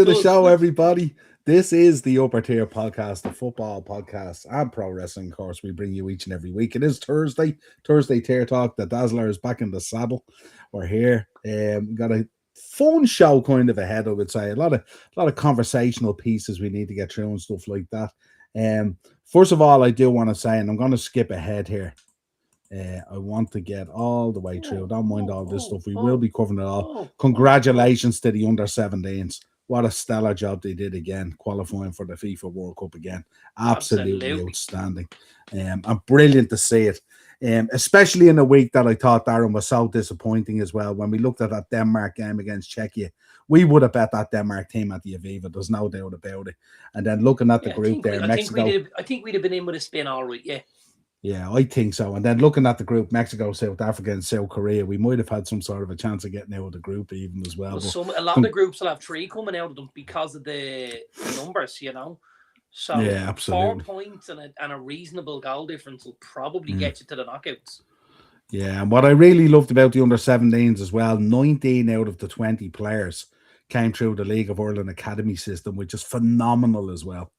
to the show, everybody. This is the Upper Tier Podcast, the football podcast and pro wrestling course we bring you each and every week. It is Thursday Tier Talk. The Dazzler is back in the saddle. We're here. We got a fun show kind of ahead, I would say. A lot of conversational pieces we need to get through and stuff like that. First of all, I do want to say, and I'm going to skip ahead here. I want to get all the way through. Don't mind all this stuff. We will be covering it all. Congratulations to the under-17s. What a stellar job they did again, qualifying for the FIFA World Cup again. Absolutely outstanding. And brilliant to see it. Especially in a week that I thought, Darren, was so disappointing as well. When we looked at that Denmark game against Czechia, we would have bet that Denmark team at the Aviva. There's no doubt about it. And then looking at the group there, Mexico. I think we'd have been in with a spin all right, yeah. Yeah, I think so. And then looking at the group, Mexico, South Africa, and South Korea, we might have had some sort of a chance of getting out of the group even as well. A lot of the groups will have 3 coming out of them because of the numbers, you know. So yeah, absolutely. 4 points and a reasonable goal difference will probably get you to the knockouts. Yeah, and what I really loved about the under-17s as well, 19 out of the 20 players came through the League of Ireland Academy system, which is phenomenal as well.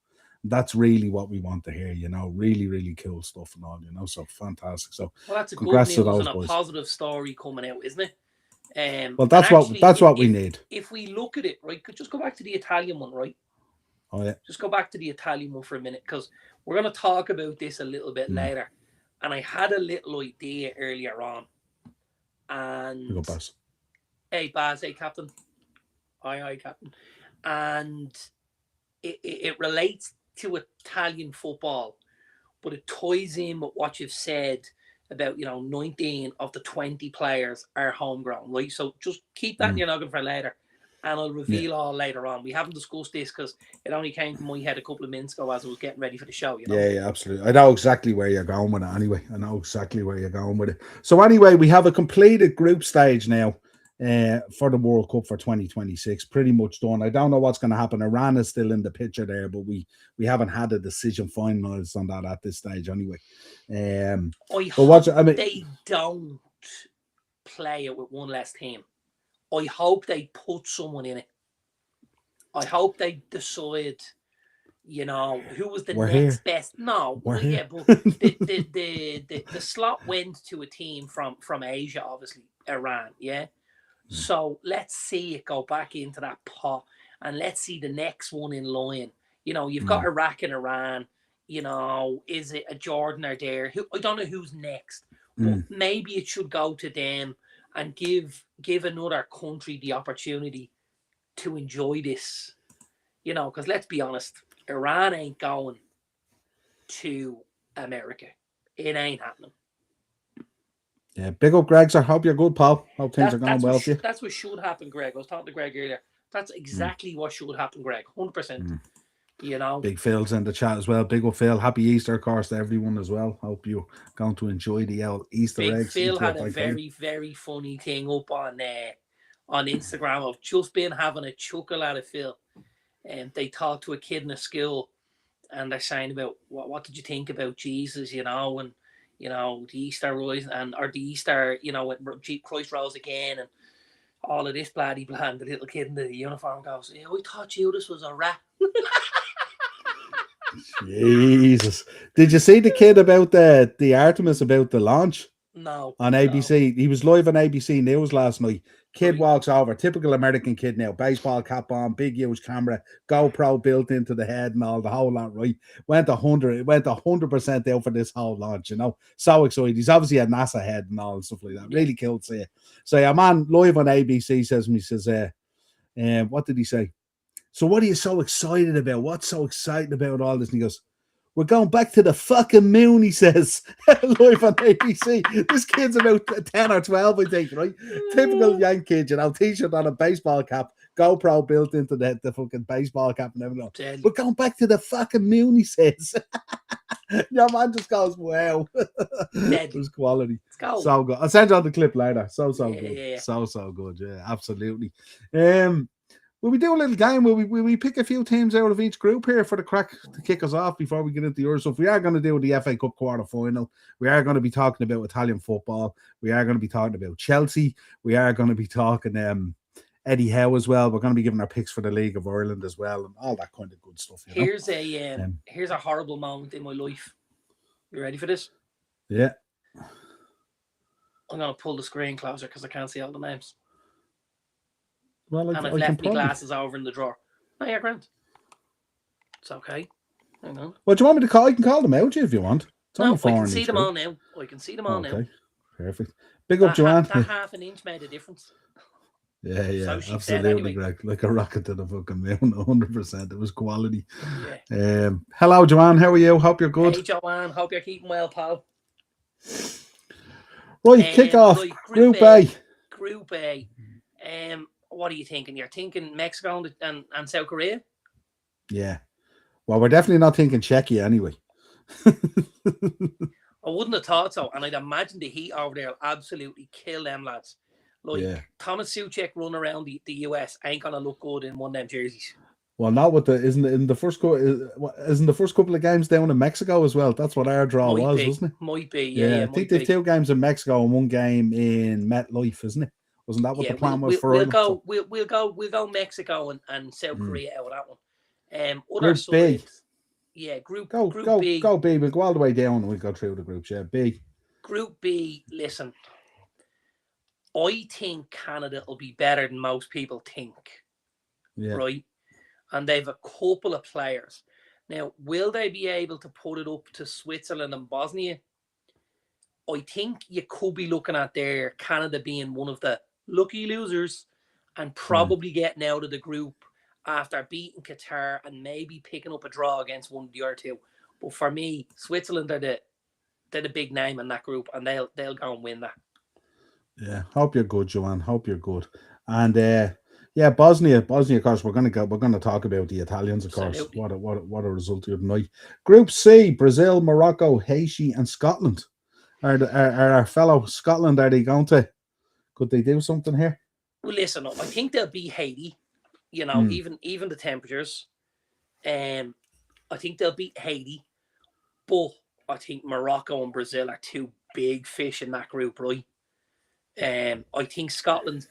That's really what we want to hear, you know, really, really cool stuff and all, you know, so fantastic. So, well, that's a good news and a positive story coming out, isn't it? Well, that's what we need. If we look at it, right, could just go back to the Italian one, right? Oh, yeah. Just go back to the Italian one for a minute, because we're going to talk about this a little bit later. And I had a little idea earlier on. And go, Baz. Hey, Baz, hey, Captain. Aye, Captain. And it relates to Italian football, but it ties in with what you've said about, you know, 19 of the 20 players are homegrown, right? So just keep that in your noggin for later, and I'll reveal all later on. We haven't discussed this because it only came to my head a couple of minutes ago as I was getting ready for the show, you know? Yeah, absolutely. I know exactly where you're going with it anyway. So anyway, we have a completed group stage now. For the World Cup for 2026, pretty much done. I don't know what's going to happen. Iran is still in the picture there, but we haven't had a decision finalized on that at this stage anyway. They don't play it with one less team. I hope they put someone in it. I hope they decide, you know, who was the next best. No, but the slot went to a team from Asia, obviously Iran, yeah. So let's see it go back into that pot, and let's see the next one in line. You know, you've got Iraq and Iran. You know, is it a Jordan or there? I don't know who's next, but maybe it should go to them and give another country the opportunity to enjoy this. You know, because let's be honest, Iran ain't going to America. It ain't happening. Yeah, big up, Greg. I hope you're good, pal. Hope things are going well for you. That's what should happen, Greg. I was talking to Greg earlier. That's exactly what should happen, Greg. 100%. You know, Big Phil's in the chat as well. Big up, Phil. Happy Easter, of course, to everyone as well. Hope you're going to enjoy the Easter eggs. Phil had a very, very funny thing up on Instagram of just been having a chuckle out of Phil. And they talked to a kid in a school, and they're saying about what did you think about Jesus, you know, and you know, the Easter rise or the Easter, you know, when Christ rose again and all of this bloody bland. The little kid in the uniform goes, "Yeah, we thought Judas was a rat." Jesus. Did you see the kid about the Artemis about the launch? No. On ABC. He was live on ABC News last night. Kid walks over, typical American kid now, baseball cap on, big huge camera, GoPro built into the head and all the whole lot, right? Went 100% out for this whole launch, you know. So excited. He's obviously a NASA head and all and stuff like that. Really cool to see it. So yeah, man, live on ABC says what did he say? So what are you so excited about? What's so exciting about all this? And he goes, "We're going back to the fucking moon," he says, live on ABC. This kid's about 10 or 12, I think, right? Typical young kid, you know, t-shirt on a baseball cap, GoPro built into the fucking baseball cap and everything. "We're going back to the fucking moon," he says. Your man just goes, wow. It was quality. So good. I'll send you on the clip later. So good. Yeah. So good. Yeah, absolutely. Will we do a little game? Will we pick a few teams out of each group here for the crack to kick us off before we get into yours? So if we are going to do the FA Cup quarter-final, we are going to be talking about Italian football. We are going to be talking about Chelsea. We are going to be talking Eddie Howe as well. We're going to be giving our picks for the League of Ireland as well, and all that kind of good stuff. You know? Here's a horrible moment in my life. You ready for this? Yeah. I'm going to pull the screen closer because I can't see all the names. Well, I've left my glasses over in the drawer. No, yeah, Grant. It's okay. Hang on. Well, do you want me to call? I can call them out if you want. No, I can see them all now. I can see them all now. Perfect. Big up, Joanne. That half an inch made a difference. Yeah, so absolutely, Greg. Like a rocket to the fucking moon, 100%. It was quality. Yeah. Hello, Joanne. How are you? Hope you're good. Hey, Joanne. Hope you're keeping well, pal. Right, kick off. Right, Group A. Group A. What are you thinking? You're thinking Mexico and South Korea? Yeah. Well, we're definitely not thinking Czechia anyway. I wouldn't have thought so, and I'd imagine the heat over there will absolutely kill them lads. Like Thomas Suchek running around the US ain't gonna look good in one of them jerseys. Well, not with isn't the first couple of games down in Mexico as well. That's what our draw wasn't it? Might be, yeah. I think they've 2 games in Mexico and 1 game in MetLife, isn't it? Wasn't that what the plan was for? We'll go Mexico and South Korea out of that one. Other sides, yeah, Group B. Go B. We'll go all the way down and we'll go through the groups. Yeah, B. Group B. Listen, I think Canada will be better than most people think. Yeah. Right, and they've a couple of players. Now, will they be able to put it up to Switzerland and Bosnia? I think you could be looking at there Canada being one of the lucky losers and probably getting out of the group after beating Qatar and maybe picking up a draw against one of the other two. But for me, Switzerland are the big name in that group, and they'll go and win that. Yeah, hope you're good, Joanne. Hope you're good. And Bosnia. Of course, we're gonna talk about the Italians. Of course, what a result the other night. Group C: Brazil, Morocco, Haiti, and Scotland. Are our fellow Scotland? Could they do something here? Well, listen, I think they'll beat Haiti. You know, even the temperatures. I think they'll beat Haiti, but I think Morocco and Brazil are 2 big fish in that group, right? I think Scotland's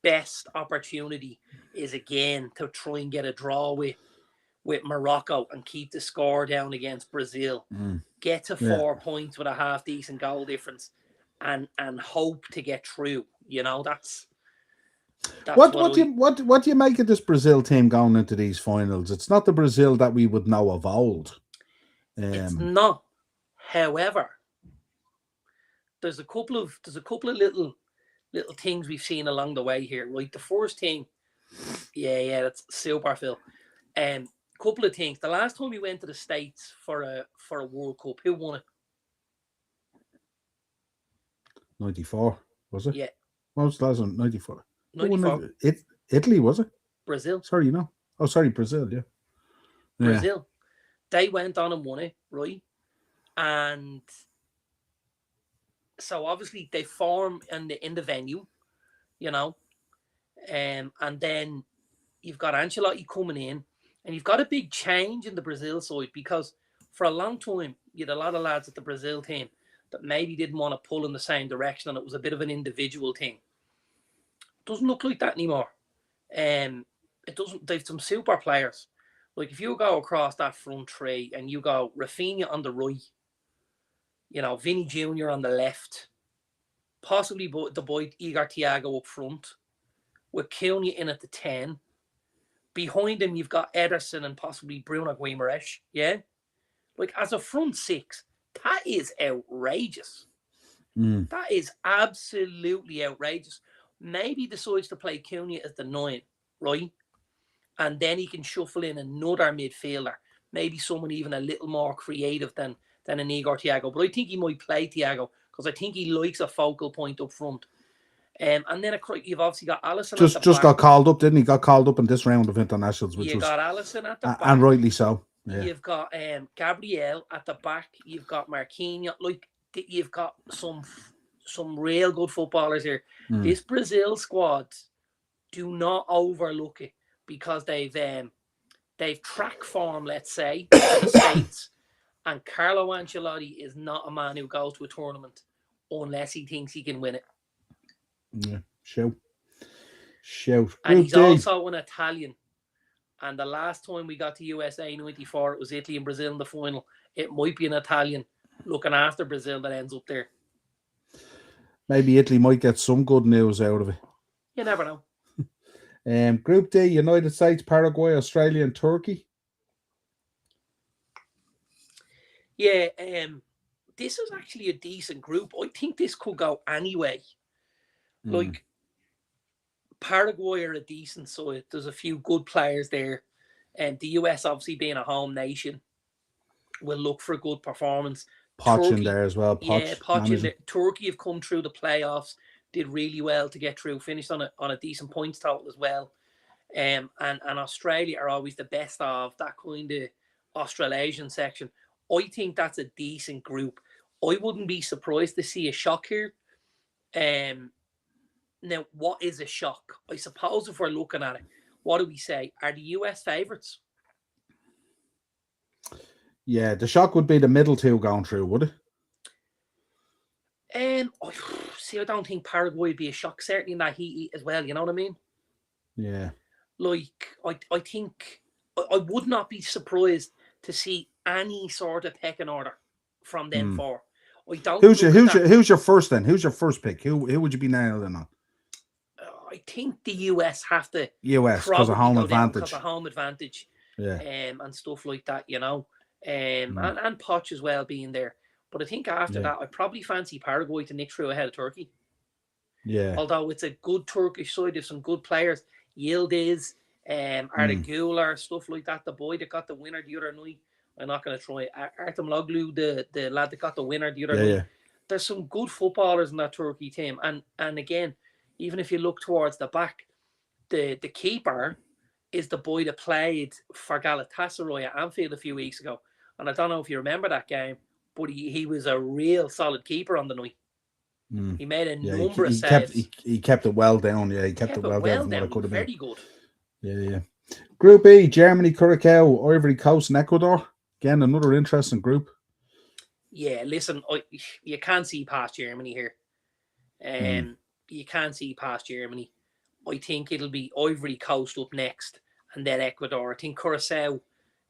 best opportunity is again to try and get a draw with Morocco and keep the score down against Brazil. Get to 4 points with a half decent goal difference, and hope to get through. You know, that's what do you make of this Brazil team going into these finals? It's not the Brazil that we would know of old. It's not. However, there's a couple of little things we've seen along the way here. Right, the first thing, that's super, Phil. Couple of things. The last time we went to the States for a World Cup, who won it? 94, was it? Yeah. What was the last one? 94. 94. Italy, was it? Brazil. Sorry, no. Oh, sorry, Brazil, yeah. Brazil. They went on and won it, right? And so obviously they form in the venue, you know. And then you've got Ancelotti coming in, and you've got a big change in the Brazil side, because for a long time you had a lot of lads at the Brazil team that maybe didn't want to pull in the same direction, and it was a bit of an individual thing. Doesn't look like that anymore. It doesn't. They've some super players. Like if you go across that front three and you go Rafinha on the right, you know, Vinny Jr. on the left, possibly the boy Igor Thiago up front, with Cunha in at the 10. Behind him, you've got Ederson and possibly Bruno Guimaraes. Yeah, like as a front 6, that is outrageous. That is absolutely outrageous. Maybe decides to play Cunha as the 9, right? And then he can shuffle in another midfielder, maybe someone even a little more creative than an Igor Thiago. But I think he might play Thiago because I think he likes a focal point up front. And then you've obviously got Alisson. Just got called up, didn't he? Got called up in this round of internationals, which you got Alisson at the back, and rightly so. Yeah. You've got Gabriel at the back. You've got Marquinhos. Like you've got some real good footballers here. This Brazil squad, do not overlook it, because they've track form, let's say, in the States, and Carlo Ancelotti is not a man who goes to a tournament unless he thinks he can win it. Yeah, sure. Shout. And Group he's D. also an Italian. And the last time we got to USA 94, it was Italy and Brazil in the final. It might be an Italian looking after Brazil that ends up there. Maybe Italy might get some good news out of it. You never know. Group D, United States, Paraguay, Australia, and Turkey. Yeah, this is actually a decent group. I think this could go anyway. Like, Paraguay are a decent side. There's a few good players there. And the US, obviously being a home nation, will look for a good performance. Poch in there as well. Poch in there. Turkey have come through the playoffs, did really well to get through, finished on a decent points total as well. And Australia are always the best of that kind of Australasian section. I think that's a decent group. I wouldn't be surprised to see a shock here. Now, what is a shock? I suppose if we're looking at it, what do we say? Are the US favourites? Yeah, the shock would be the middle two going through, would it? I don't think Paraguay would be a shock, certainly in that heat as well, you know what I mean? Yeah. Like, I think I would not be surprised to see any sort of pecking order from them four. I don't. Who's your first then? Who's your first pick? Who would you be nailing on? I think the US have to. US because of home advantage. Because of home advantage. Yeah. And stuff like that, you know. And Poch as well being there. But I think after that, I probably fancy Paraguay to nick through ahead of Turkey. Yeah. Although it's a good Turkish side, there's some good players. Yildiz, Arda Güler, stuff like that. The boy that got the winner the other night. I'm not going to try. Artem Loglu, the lad that got the winner the other night. Yeah. There's some good footballers in that Turkey team. And again, even if you look towards the back, the keeper is the boy that played for Galatasaray at Anfield a few weeks ago. And I don't know if you remember that game, but he was a real solid keeper on the night. He made a number of saves. He kept it well down. Yeah, he kept it well down from what it could have been. Very good. Yeah. Group E, Germany, Curacao, Ivory Coast, and Ecuador. Again, another interesting group. Yeah, listen, you can't see past Germany here. You can't see past Germany. I think it'll be Ivory Coast up next, and then Ecuador. I think Curacao,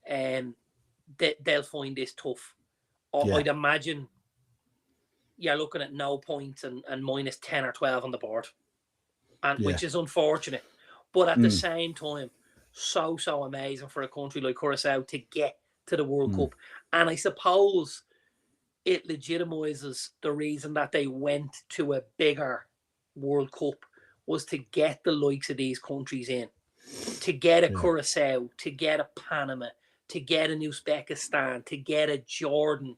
they'll find this tough. I'd imagine you're looking at no points and minus 10 or 12 on the board, which is unfortunate. But at the same time, so amazing for a country like Curacao to get to the World Cup. And I suppose it legitimizes the reason that they went to a bigger World Cup was to get the likes of these countries in, to get a Curacao, to get a Panama, to get an Uzbekistan, to get a Jordan,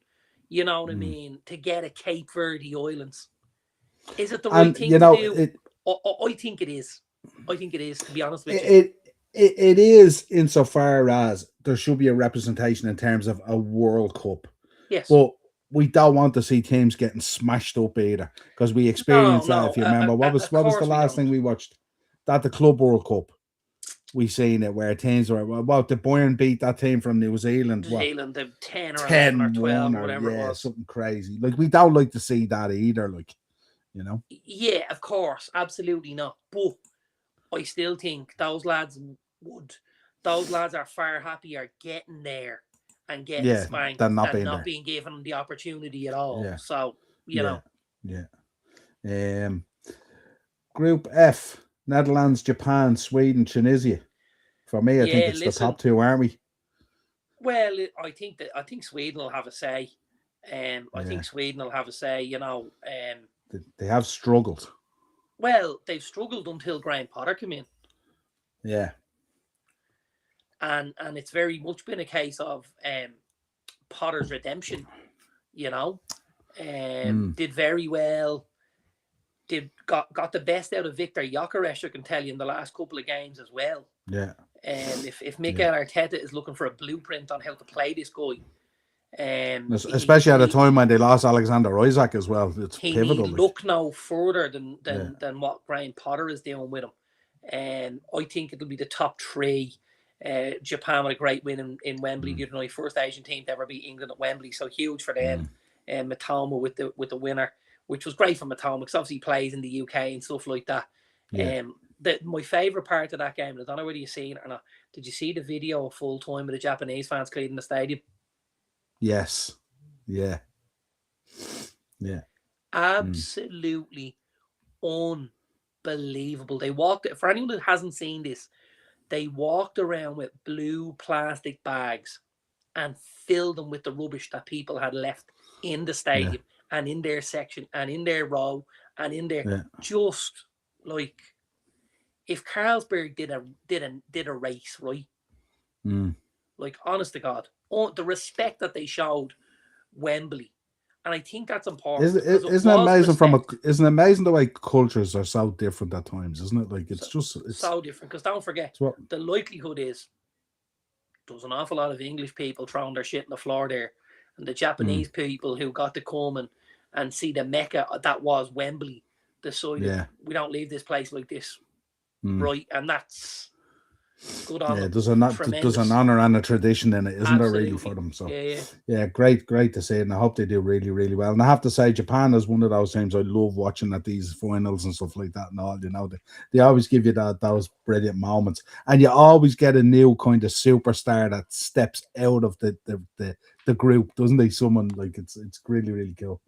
you know what I mean, to get a Cape Verde Islands. Is it the right thing to do? I think it is. I think it is, to be honest with you. It is insofar as there should be a representation in terms of a World Cup. Yes. But we don't want to see teams getting smashed up either, because we experienced that. If you remember, what was the last thing we watched? That the Club World Cup. We seen it where teams were the Bayern beat that team from New Zealand. New Zealand, 10 or 11 or 12 or whatever it was. Something crazy. Like, we don't like to see that either. Like, you know. Yeah, of course, absolutely not. But I still think those lads are far happier getting there and getting spanked than not being given the opportunity at all. Yeah. So, you know. Yeah. Group F, Netherlands, Japan, Sweden, Tunisia. For me, I think it's the top two, aren't we? Well, I think Sweden will have a say. I think Sweden will have a say, you know. They have struggled. Well, they've struggled until Graham Potter came in. Yeah. And it's very much been a case of Potter's redemption, you know. Did very well. Got the best out of Victor Gyökeres, I can tell you, in the last couple of games as well. Yeah. And if Mikel Arteta is looking for a blueprint on how to play this guy, especially at a time when they lost Alexander Isak as well, it's pivotal. He look no further than what Graham Potter is doing with him. And I think it'll be the top three. Japan with a great win in Wembley the other night, first Asian team to ever beat England at Wembley, so huge for them. And Matoma with the winner, which was great for Matoma because obviously he plays in the UK and stuff like that. my favourite part of that game, I don't know whether you've seen it or not, did you see the video of full time with the Japanese fans cleaning the stadium? Yes. Yeah. Yeah. Absolutely unbelievable. They walked, for anyone that hasn't seen this, they walked around with blue plastic bags and filled them with the rubbish that people had left in the stadium and in their section and in their row and in their just like if Carlsberg did a race, right? Like honest to God, the respect that they showed Wembley, and I think that's important. Isn't it amazing isn't it amazing the way cultures are so different at times, isn't it? Like it's so different. Because don't forget, the likelihood is there's an awful lot of English people throwing their shit on the floor there, and the Japanese people who got to come and see the mecca that was Wembley decided we don't leave this place like this, right? And that's good on them. There's an honour and a tradition in it, isn't there, really, for them? So great to see it, and I hope they do really, really well. And I have to say, Japan is one of those teams I love watching at these finals and stuff like that and all. You know, they always give you those brilliant moments, and you always get a new kind of superstar that steps out of the group, doesn't they? Someone like it's really, really cool.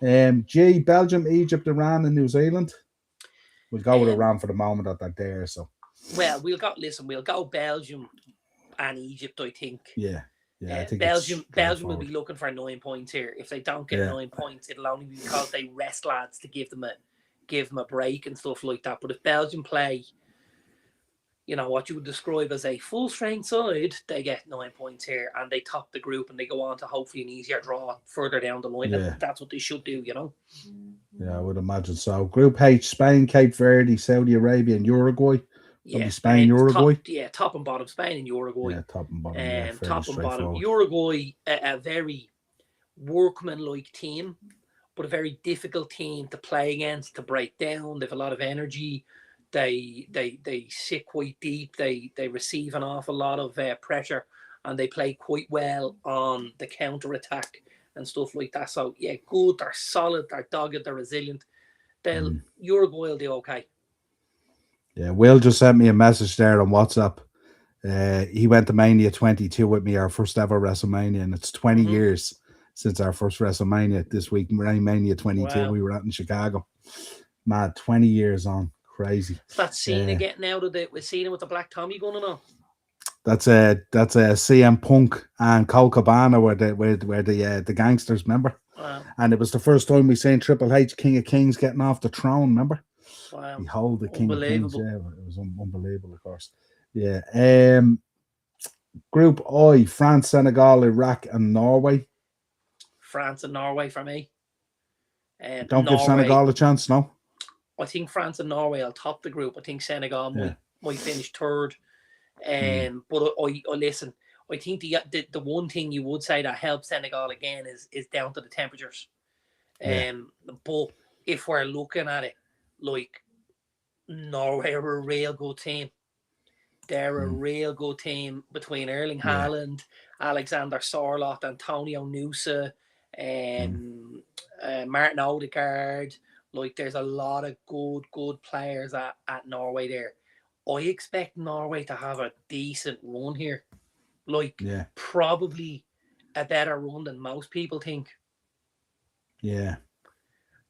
Belgium, Egypt, Iran, and New Zealand. We'll go with Iran for the moment that they're there. So. Well, we'll go Belgium and Egypt, I think. Yeah, I think Belgium will be looking for 9 points here. If they don't get 9 points, it'll only be because they rest lads to give them a break and stuff like that. But if Belgium play, you know, what you would describe as a full strength side, they get 9 points here and they top the group and they go on to hopefully an easier draw further down the line. And that's what they should do, you know. Yeah, I would imagine so. Group H: Spain, Cape Verde, Saudi Arabia, and Uruguay. Yeah, Spain, Uruguay. Top and bottom. Spain and Uruguay. Yeah, top and bottom. Top and bottom. Uruguay, a very workmanlike team, but a very difficult team to play against, to break down. They have a lot of energy. They sit quite deep. They receive an awful lot of pressure, and they play quite well on the counter attack and stuff like that. So yeah, good. They're solid. They're dogged. They're resilient. Uruguay will do okay. Yeah, Will just sent me a message there on WhatsApp. He went to Mania 22 with me, our first ever WrestleMania, and it's 20 years since our first WrestleMania this week. Mania 22, we were out in Chicago. Mad, 20 years on. Crazy. That Cena getting out of it with Cena with the Black Tommy gun and all. That's a CM Punk and Cole Cabana were the gangsters, remember? Wow. And it was the first time we seen Triple H, King of Kings, getting off the throne, remember? Wow. Behold the King of Kings. Yeah, it was unbelievable, of course. Yeah. Group I: France, Senegal, Iraq, and Norway. France and Norway for me. Don't give Senegal a chance, no? I think France and Norway will top the group. I think Senegal might finish third. But I listen. I think the one thing you would say that helps Senegal again is down to the temperatures. But if we're looking at it, like Norway are a real good team. They're a real good team between Erling Haaland, Alexander Sorloth, Antonio Nusa, Martin Odegaard. Like, there's a lot of good players at Norway there. I expect Norway to have a decent run here. Like, probably a better run than most people think. Yeah.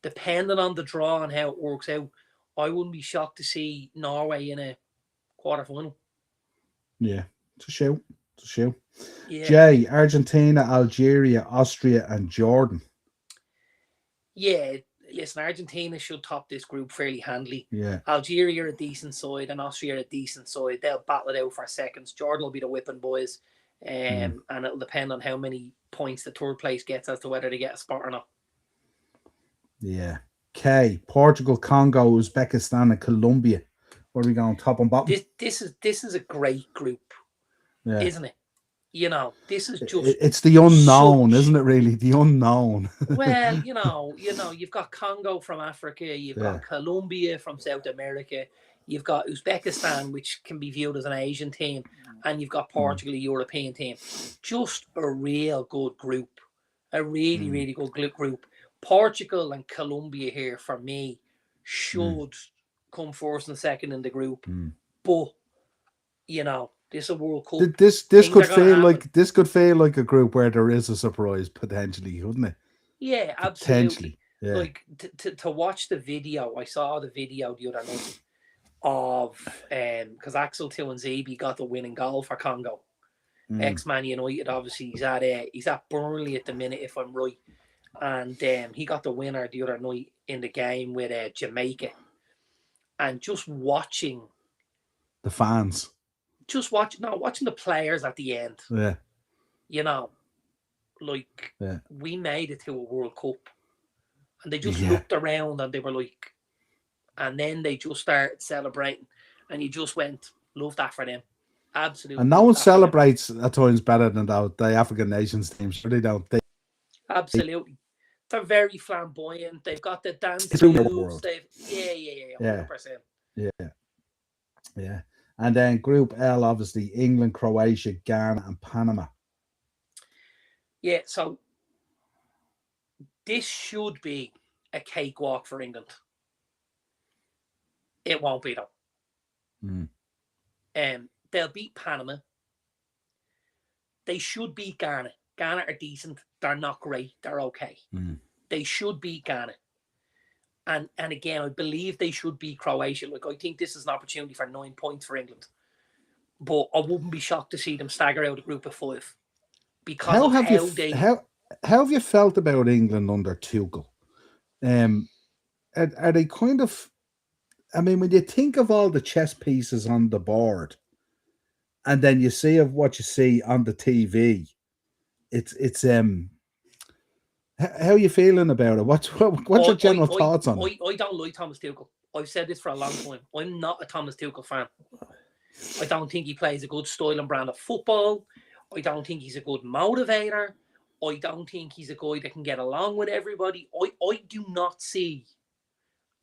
Depending on the draw and how it works out, I wouldn't be shocked to see Norway in a quarterfinal. Yeah, it's a show. Yeah. Jay: Argentina, Algeria, Austria, and Jordan. Yeah, listen, Argentina should top this group fairly handily. Yeah. Algeria are a decent side and Austria are a decent side. They'll battle it out for seconds. Jordan will be the whipping boys. And it'll depend on how many points the third place gets as to whether they get a spot or not. Yeah. K: Portugal, Congo, Uzbekistan, and Colombia. Where are we going, top and bottom? This is a great group, isn't it? You know, this is just... It's the unknown, isn't it, really? The unknown. Well, you know, you've got Congo from Africa, you've got Colombia from South America, you've got Uzbekistan, which can be viewed as an Asian team, and you've got Portugal, a European team. Just a real good group. A really, really good group. Portugal and Colombia here, for me, should come first and second in the group. Mm. But you know, this is a World Cup. This Things could are gonna feel happen. like this could feel like a group where there is a surprise potentially, couldn't it? Yeah, absolutely. Potentially. Yeah. Like to watch the video, I saw the video the other night of because Axel Tuanzebe got the winning goal for Congo. Ex-Man United, obviously he's at Burnley at the minute, if I'm right, and he got the winner the other night in the game with Jamaica, and just watching the fans, watching the players at the end, yeah, you know, like we made it to a World Cup, and they just looked around and they were like, and then they just started celebrating, and you just went, love that for them. Absolutely. And no one celebrates at times better than the African nations teams. Sure they don't. Absolutely. They're very flamboyant. They've got the dance moves. Yeah, 100%. Yeah. And then Group L, obviously, England, Croatia, Ghana, and Panama. Yeah, so this should be a cakewalk for England. It won't be, though. They'll beat Panama. They should beat Ghana. Ghana are decent. They're not great. They're okay. They should beat Ghana. And again, I believe they should beat Croatia. Like, I think this is an opportunity for 9 points for England. But I wouldn't be shocked to see them stagger out a group of 5. Because how have you felt about England under Tuchel? Are they kind of... I mean, when you think of all the chess pieces on the board, and then you see of what you see on the TV, it's how are you feeling about it? What's your general thoughts on it? I don't like Thomas Tuchel. I've said this for a long time. I'm not a Thomas Tuchel fan. I don't think he plays a good style and brand of football. I don't think he's a good motivator. I don't think he's a guy that can get along with everybody. I do not see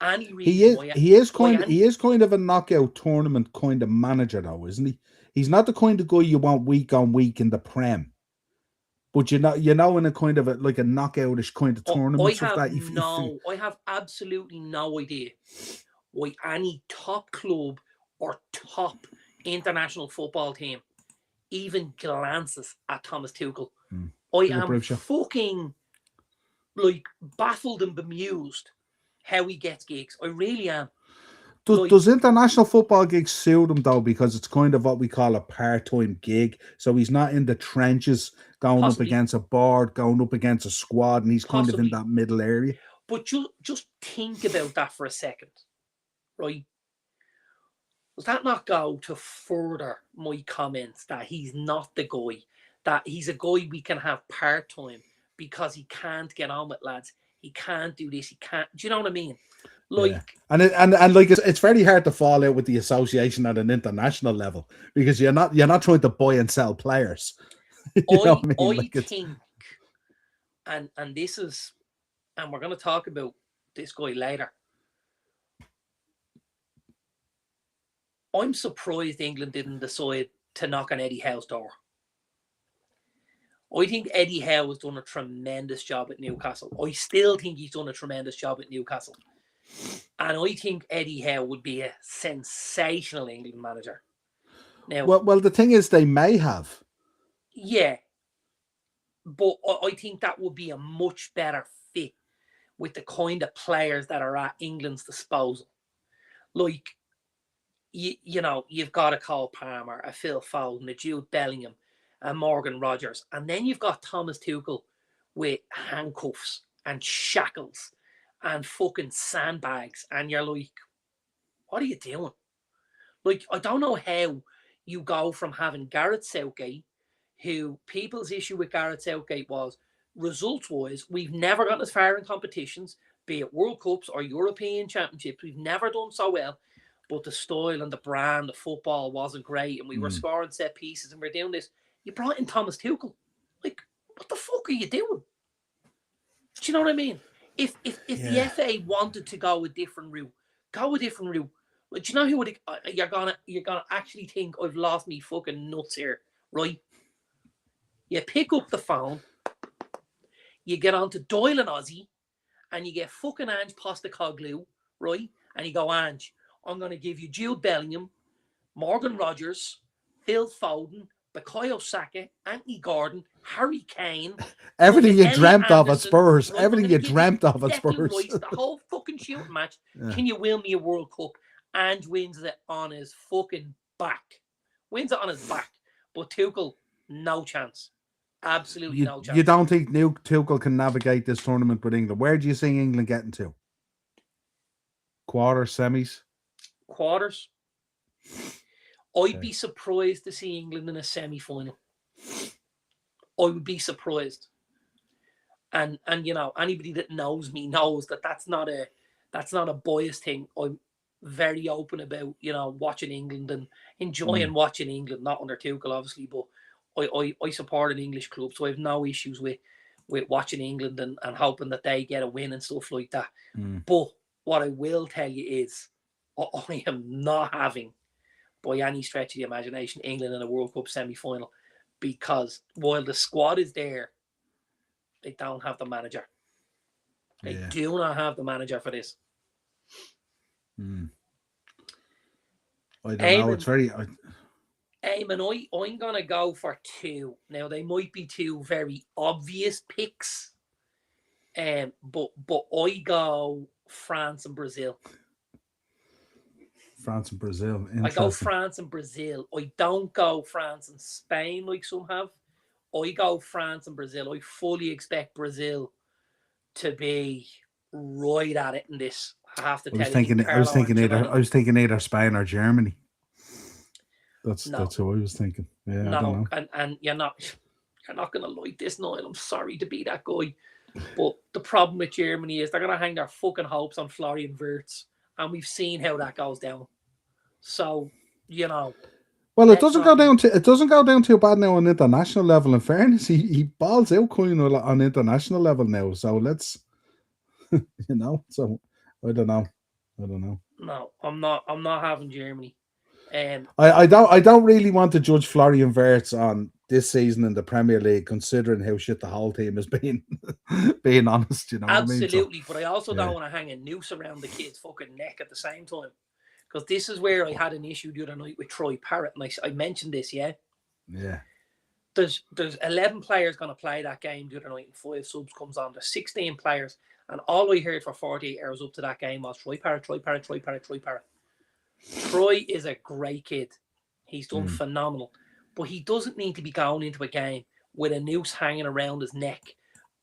any reason he is kind of a knockout tournament kind of manager, though, isn't he? He's not the kind of guy you want week on week in the Prem. But in a kind of like a knockoutish kind of tournament. I have absolutely no idea why any top club or top international football team even glances at Thomas Tuchel. I am fucking like baffled and bemused how he gets gigs. I really am. Does international football gigs suit him, though, because it's kind of what we call a part-time gig? So he's not in the trenches going up against a board, going up against a squad, and he's kind of in that middle area. But just think about that for a second, right? Does that not go to further my comments that he's not the guy, that he's a guy we can have part-time because he can't get on with lads, he can't do this, he can't... Do you know what I mean? Like, and like it's very hard to fall out with the association at an international level because you're not trying to buy and sell players. I think, and this is, and we're going to talk about this guy later. I'm surprised England didn't decide to knock on Eddie Howe's door. I think Eddie Howe has done a tremendous job at Newcastle. I still think he's done a tremendous job at Newcastle. And I think Eddie Howe would be a sensational England manager. Now, well, the thing is, they may have. Yeah. But I think that would be a much better fit with the kind of players that are at England's disposal. Like, you know, you've got a Cole Palmer, a Phil Foden, a Jude Bellingham, a Morgan Rogers. And then you've got Thomas Tuchel with handcuffs and shackles and fucking sandbags, and you're like, what are you doing? Like, I don't know how you go from having Gareth Southgate, who people's issue with Gareth Southgate was, results-wise, we've never gotten as far in competitions, be it World Cups or European Championships. We've never done so well, but the style and the brand of football wasn't great, and we were scoring set pieces, and we're doing this. You brought in Thomas Tuchel. Like, what the fuck are you doing? Do you know what I mean? If the FA wanted to go a different route, go a different route. Like, do you know who you're gonna actually think I've lost me fucking nuts here, right? You pick up the phone, you get on to Doyle and Ozzy, and you get fucking Ange Postecoglou, right? And you go, Ange, I'm going to give you Jude Bellingham, Morgan Rogers, Phil Foden, Bukayo Saka, Anthony Gordon, Harry Kane. Everything you Elliot dreamt of at Anderson, Spurs. right? I'm Everything going you to give you dreamt of at Declan Spurs. Rice, the whole fucking shooting match. Yeah. Can you win me a World Cup? And wins it on his fucking back. Wins it on his back. But Tuchel, no chance. Absolutely no chance. You don't think Tuchel can navigate this tournament with England? Where do you see England getting to? Quarters, semis? Quarters. I'd be surprised to see England in a semi-final. I would be surprised. And you know, anybody that knows me knows that that's not a biased thing. I'm very open about, you know, watching England and enjoying watching England, not under Tuchel obviously, but I support an English club, so I have no issues with watching England and hoping that they get a win and stuff like that. But what I will tell you is I am not having, by any stretch of the imagination, England in a World Cup semi-final, because while the squad is there, they don't have the manager. They do not have the manager for this. I don't know. It's very... Eamon, I'm going to go for two. Now, they might be two very obvious picks, but I go France and Brazil. France and Brazil. I go France and Brazil. I don't go France and Spain like some have. I go France and Brazil. I fully expect Brazil to be right at it in this. I have to tell you. I was thinking either Spain or Germany. That's what I was thinking. Yeah, no, I don't know. And you're not gonna like this, Niall. I'm sorry to be that guy. But the problem with Germany is they're gonna hang their fucking hopes on Florian Wirtz. And we've seen how that goes down. So, you know. Well, it doesn't go down too bad now on international level. In fairness, he balls out kind of on international level now. So let's, you know. So I don't know. No, I'm not having Germany. I don't really want to judge Florian Wirtz on this season in the Premier League, considering how shit the whole team has been. Being honest, you know. Absolutely, what I mean? But I also don't want to hang a noose around the kid's fucking neck at the same time. Because this is where I had an issue the other night with Troy Parrott, and I mentioned this, yeah? Yeah. There's 11 players going to play that game the other night, and 5 subs comes on. There's 16 players, and all I heard for 48 hours up to that game was Troy Parrott. Troy is a great kid. He's done phenomenal. But he doesn't need to be going into a game with a noose hanging around his neck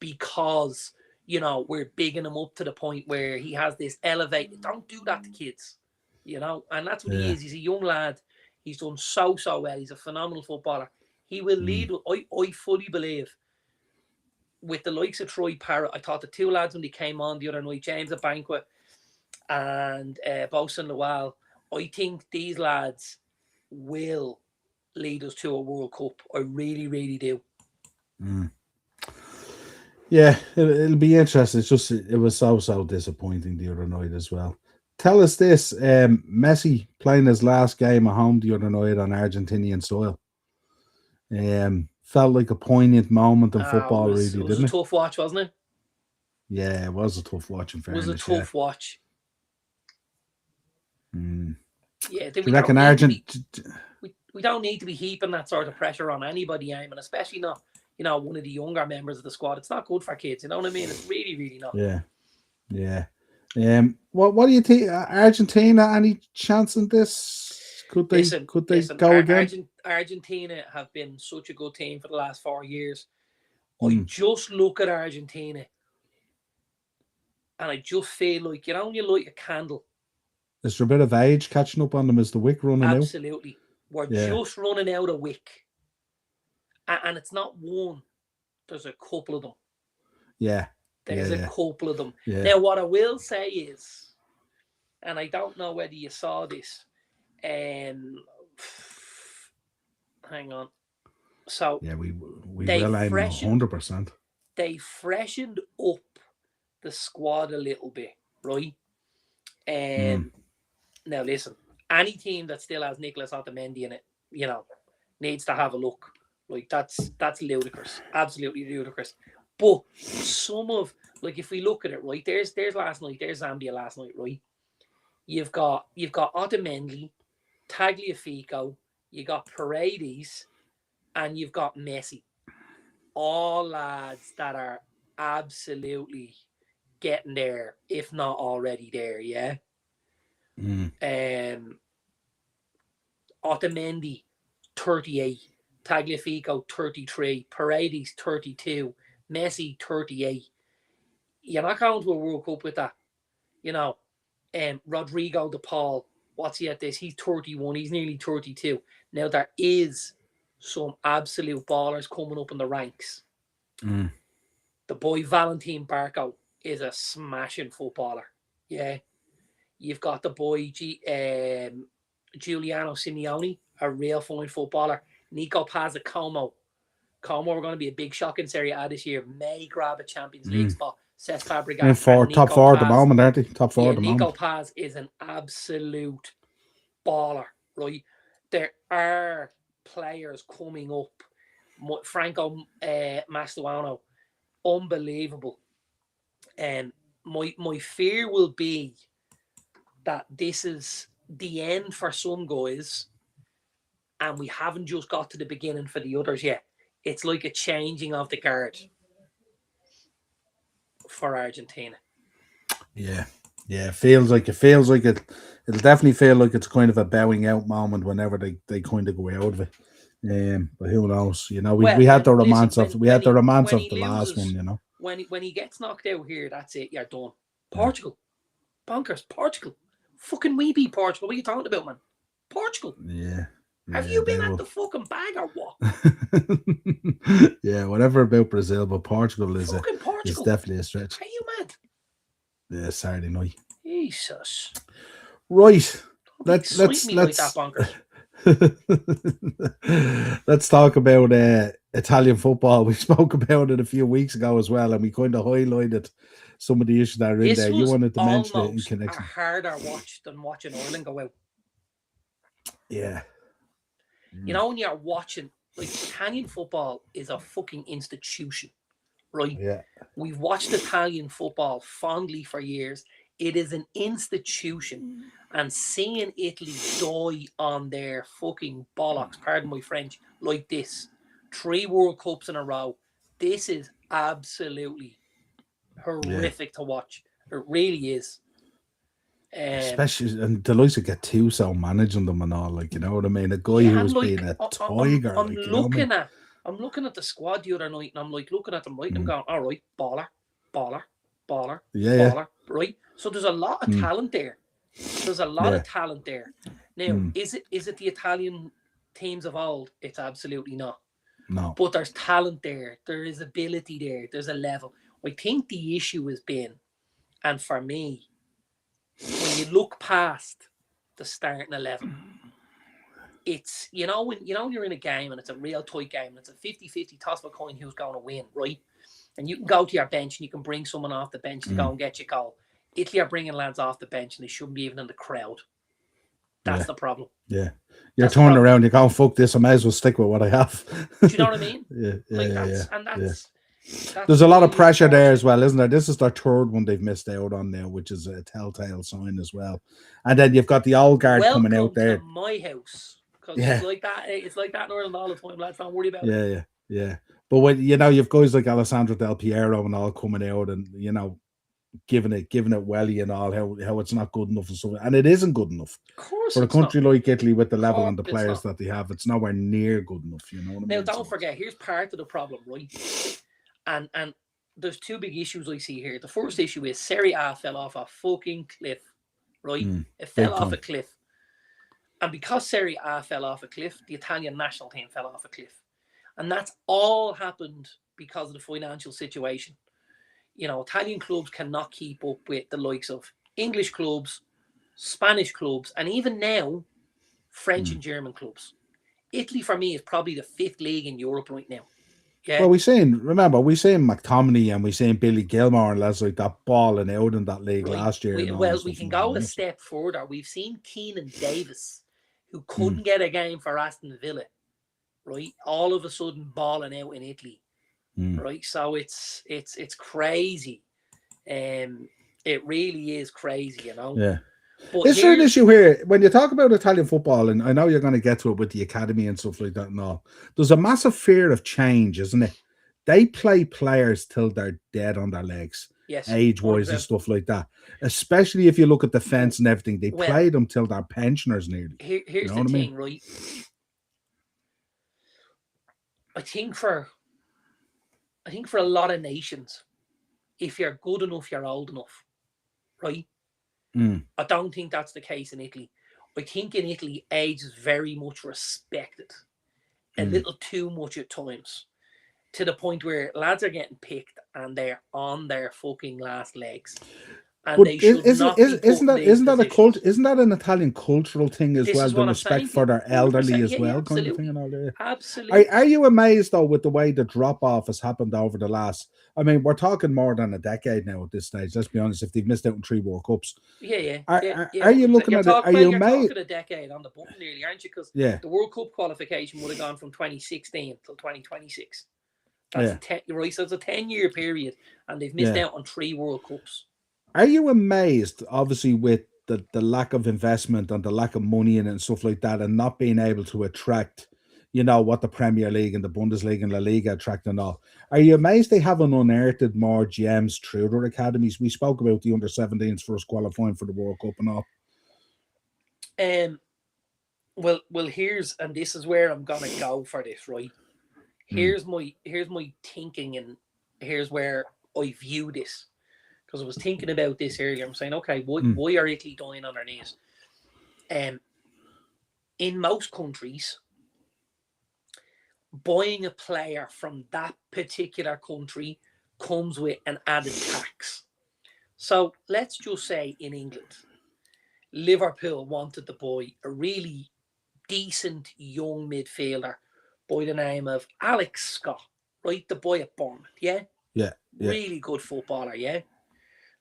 because, you know, we're bigging him up to the point where he has this elevated. Don't do that to kids. You know, and that's what he is. He's a young lad. He's done so well. He's a phenomenal footballer. He will lead. I fully believe with the likes of Troy Parrott. I thought the two lads when they came on the other night, James Banquet and Bosun Lawal, I think these lads will lead us to a World Cup. I really, really do. Yeah, it'll be interesting. It's just it was so disappointing the other night as well. Tell us this, Messi playing his last game at home the other night on Argentinian soil. Felt like a poignant moment in football, really, didn't it? It was a tough watch, wasn't it? Yeah, it was a tough watch, in fairness. It was a tough watch. Yeah, we don't need to be heaping that sort of pressure on anybody, Eamon, especially not, you know, one of the younger members of the squad. It's not good for kids, you know what I mean? It's really, really not. Yeah. What do you think? Argentina, any chance in this? Could they go again? Argentina have been such a good team for the last 4 years. I just look at Argentina and I just feel like, you know, when you light a candle. Is there a bit of age catching up on them? Is the wick running out? Absolutely. We're just running out of wick. And it's not one. There's a couple of them. Yeah. There's a couple of them. Yeah. Now, what I will say is, and I don't know whether you saw this, hang on. So yeah, we will aim 100%. They freshened up the squad a little bit, right? Now listen, any team that still has Nicolas Otamendi in it, you know, needs to have a look. Like that's ludicrous, absolutely ludicrous. But some of, like, if we look at it, right, there's last night, there's Zambia last night, right? You've got Otamendi, Tagliafico, you got Paredes, and you've got Messi. All lads that are absolutely getting there, if not already there. Yeah. Otamendi, 38. Tagliafico, 33. Paredes, 32. Messi, 38. You're not going to a World Cup with that. You know, Rodrigo de Paul, what's he at this? He's 31. He's nearly 32. Now, there is some absolute ballers coming up in the ranks. The boy Valentin Barco is a smashing footballer. Yeah. You've got the boy Giuliano Simeone, a real fine footballer. Nico Paz at Como. Como are going to be a big shock in Serie A this year. May grab a Champions League spot. Cesc Fabregas. Top four at the moment, aren't they? Top four at the moment. Nico Paz is an absolute baller, right? There are players coming up. Franco Mastuano, unbelievable. My fear will be that this is the end for some guys, and we haven't just got to the beginning for the others yet. It's like a changing of the guard for Argentina. Yeah. It feels like it. It'll definitely feel like it's kind of a bowing out moment whenever they kind of go out of it. But who knows? You know, we had the romance of the last one. You know, when he gets knocked out here, that's it. You're done. Portugal, bonkers. Portugal, fucking we beat Portugal. What are you talking about, man? Portugal. Yeah. Have you been at the fucking bag or what? Yeah, whatever about Brazil, but Portugal is definitely a stretch. Are you mad? Yeah, Saturday night. Jesus. Right. Let's like that, bonkers. Let's talk about Italian football. We spoke about it a few weeks ago as well, and we kind of highlighted some of the issues that are in there. You wanted to mention it in connection. A harder watch than watching Ireland go out. Yeah. You know, when you're watching, like, Italian football is a fucking institution, right? Yeah. We've watched Italian football fondly for years. It is an institution. And seeing Italy die on their fucking bollocks, pardon my French, like this, 3 World Cups in a row, this is absolutely horrific to watch. It really is. Especially, and the likes of Gattuso managing them and all, like, you know what I mean? A guy who was being a tiger. I'm looking at the squad the other night, and I'm like looking at them right, and I'm going, all right, baller, right? So there's a lot of talent there. There's a lot of talent there. Now, is it the Italian teams of old? It's absolutely not. No. But there's talent there. There is ability there. There's a level. I think the issue has been, and for me, when you look past the starting 11, it's, when you're in a game and it's a real tight game and it's a 50-50 toss of a coin who's going to win, right? And you can go to your bench and you can bring someone off the bench to go and get your goal. Italy are bringing lads off the bench and they shouldn't be even in the crowd. That's the problem. Yeah. You're turning around, you go, fuck this, I might as well stick with what I have. Do you know what I mean? There's a lot of pressure there as well, isn't there? This is their third one they've missed out on now, which is a telltale sign as well. And then you've got the old guard coming out there. To my house. Because it's like that in Ireland all the time, lads. Don't worry about it. Yeah. But when you've guys like Alessandro Del Piero and all coming out and giving it welly and all, how it's not good enough and so, and it isn't good enough. Of course, for a country like Italy with the level and the players that they have, it's nowhere near good enough. You know what I mean? Now, don't forget, here's part of the problem, right? And there's 2 big issues I see here. The first issue is Serie A fell off a fucking cliff, right? It fell off a cliff. And because Serie A fell off a cliff, the Italian national team fell off a cliff. And that's all happened because of the financial situation. Italian clubs cannot keep up with the likes of English clubs, Spanish clubs, and even now, French and German clubs. Italy, for me, is probably the 5th league in Europe right now. Yeah. Well, we're saying McTominay and we're saying Billy Gilmore and lads like that balling out in that league last year. We can go a step further. We've seen Keenan Davis, who couldn't get a game for Aston Villa, right? All of a sudden balling out in Italy. Right, so it's crazy. It really is crazy, Yeah. But Is there an here's issue here when you talk about Italian football? And I know you're going to get to it with the academy and stuff like that and all. There's a massive fear of change, isn't it? They play players till they're dead on their legs, yes, age-wise and 100%. stuff like that. Especially if you look at defense and everything, they Well, play them till they're pensioners nearly. Here's You know the what I thing, mean? right? I think for a lot of nations, if you're good enough, you're old enough, right? Mm. I don't think that's the case in Italy. I think in Italy, age is very much respected, a little too much at times, to the point where lads are getting picked and they're on their fucking last legs, and But they should not be put in these isn't that a positions. isn't that an Italian cultural thing as This well? is The what I'm respect saying. for their elderly 100%. as Yeah, well, kind of absolutely. thing and all that. Absolutely. Are you amazed though with the way the drop off has happened over the last? I mean, we're talking more than a decade now at this stage. Let's be honest. If they've missed out on 3 World Cups, Yeah. are you looking at it? Are you You're amazed? talking a decade on the button, nearly, aren't you? Because Yeah, the World Cup qualification would have gone from 2016 till 2026. That's right. So it's a 10-year period, and they've missed out on 3 World Cups. Are you amazed, obviously, with the lack of investment and the lack of money in it and stuff like that, and not being able to attract, what the Premier League and the Bundesliga and La Liga attract and all? Are you amazed they haven't unearthed more gems through their academies? We spoke about the under-17s first qualifying for the World Cup and all. Well, this is where I'm gonna go for this, right? Here's my thinking, and here's where I view this. Because I was thinking about this earlier. I'm saying, okay, why are Italy dying on their knees? In most countries, buying a player from that particular country comes with an added tax. So let's just say in England, Liverpool wanted to buy a really decent young midfielder by the name of Alex Scott, right? The boy at Bournemouth, yeah? Yeah. Really good footballer, yeah?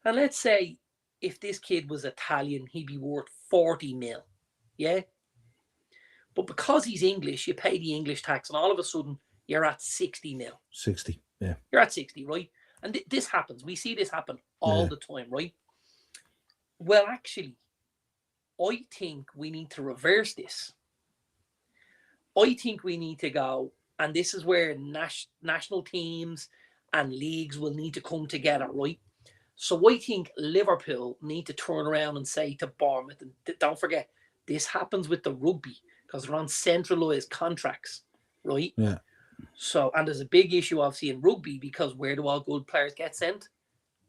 And let's say if this kid was Italian, he'd be worth 40 mil. Yeah? But because he's English, you pay the English tax, and all of a sudden, you're at 60 mil. 60, yeah. You're at 60, right? And this happens. We see this happen all the time, right? Well, actually, I think we need to reverse this. I think we need to go, and this is where national teams and leagues will need to come together, right? So I think Liverpool need to turn around and say to Bournemouth, and don't forget, this happens with the rugby because they're on centralised contracts, right? Yeah. So, and there's a big issue obviously in rugby because where do all good players get sent?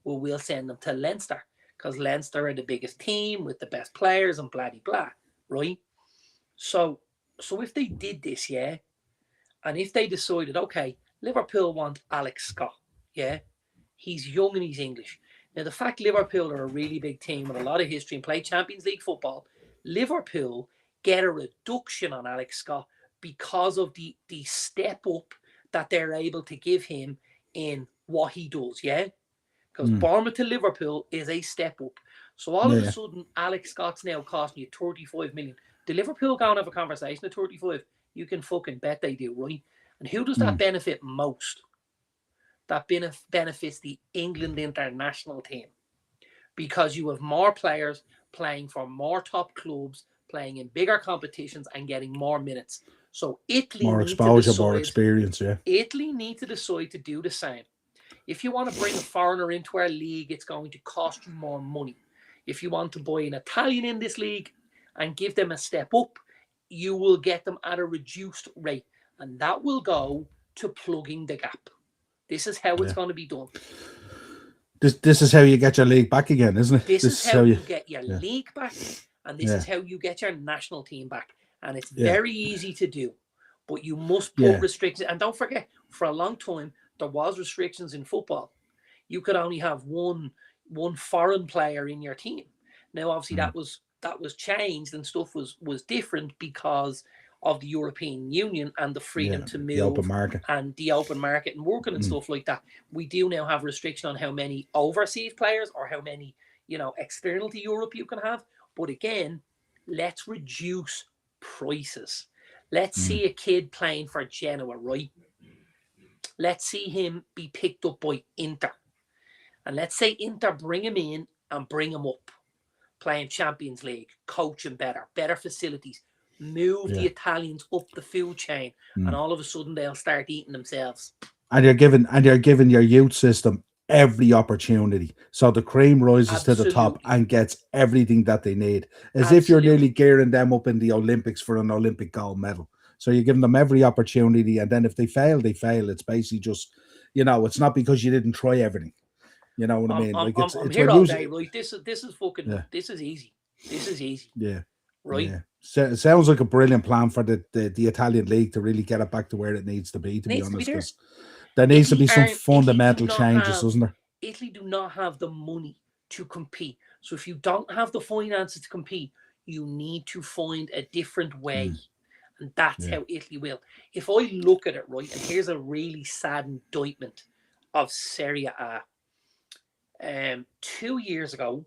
Well, we'll send them to Leinster because Leinster are the biggest team with the best players and blah, blah, right? So if they did this, yeah, and if they decided, okay, Liverpool want Alex Scott, yeah, he's young and he's English. Now, the fact Liverpool are a really big team with a lot of history and play Champions League football, Liverpool get a reduction on Alex Scott because of the step up that they're able to give him in what he does, yeah? Because Bournemouth to Liverpool is a step up. So all of a sudden, Alex Scott's now costing you 35 million. The Liverpool go and have a conversation at 35? You can fucking bet they do, right? And who does that benefit most? That benefits the England international team because you have more players playing for more top clubs, playing in bigger competitions and getting more minutes. So Italy more need exposure, to decide, more experience, yeah. Italy need to decide to do the same. If you want to bring a foreigner into our league, it's going to cost you more money. If you want to buy an Italian in this league and give them a step up, you will get them at a reduced rate. And that will go to plugging the gap. This is how it's going to be done. This is how you get your league back again, isn't it? This is how you get your league back, and this is how you get your national team back. And it's very easy to do, but you must put restrictions. And don't forget, for a long time, there was restrictions in football. You could only have one foreign player in your team. Now, obviously, that was changed and stuff was different because of the European Union and the freedom to move, the open market and working and stuff like that. We do now have restriction on how many overseas players or how many external to Europe you can have. But again, let's reduce prices. Let's see a kid playing for Genoa, right? Let's see him be picked up by Inter. And let's say Inter bring him in and bring him up. playing Champions League, coaching better facilities, move the Italians up the food chain, and all of a sudden they'll start eating themselves. And you're giving your youth system every opportunity, so the cream rises to the top and gets everything that they need, as if you're nearly gearing them up in the Olympics for an Olympic gold medal. So you're giving them every opportunity, and then if they fail, they fail. It's basically just, it's not because you didn't try everything. You know what I mean? Like it's I'm here all day, right? This is fucking. This is easy. This is easy. Yeah. Right. Yeah. So it sounds like a brilliant plan for the Italian league to really get it back to where it needs to be. To be honest, because there needs to be some fundamental changes, doesn't there? Italy do not have the money to compete. So if you don't have the finances to compete, you need to find a different way. And that's how Italy will. If I look at it, right, and here's a really sad indictment of Serie A. 2 years ago,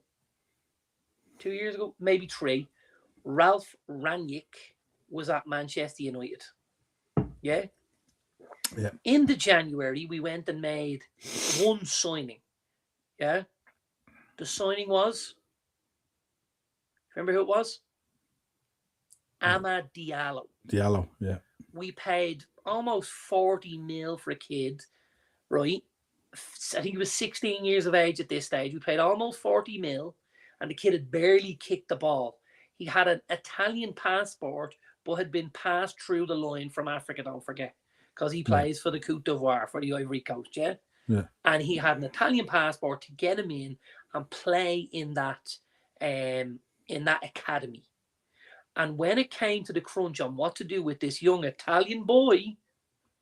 maybe 3, Ralph Rangnick was at Manchester United. Yeah? Yeah. In the January, we went and made one signing. Yeah? The signing was, remember who it was? Amad Diallo. Diallo, yeah. We paid almost 40 mil for a kid, right? I think he was 16 years of age at this stage. We paid almost 40 mil, and the kid had barely kicked the ball. He had an Italian passport, but had been passed through the line from Africa, don't forget, because he plays for the Côte d'Ivoire, for the Ivory Coast, yeah? And he had an Italian passport to get him in and play in that academy. And when it came to the crunch on what to do with this young Italian boy,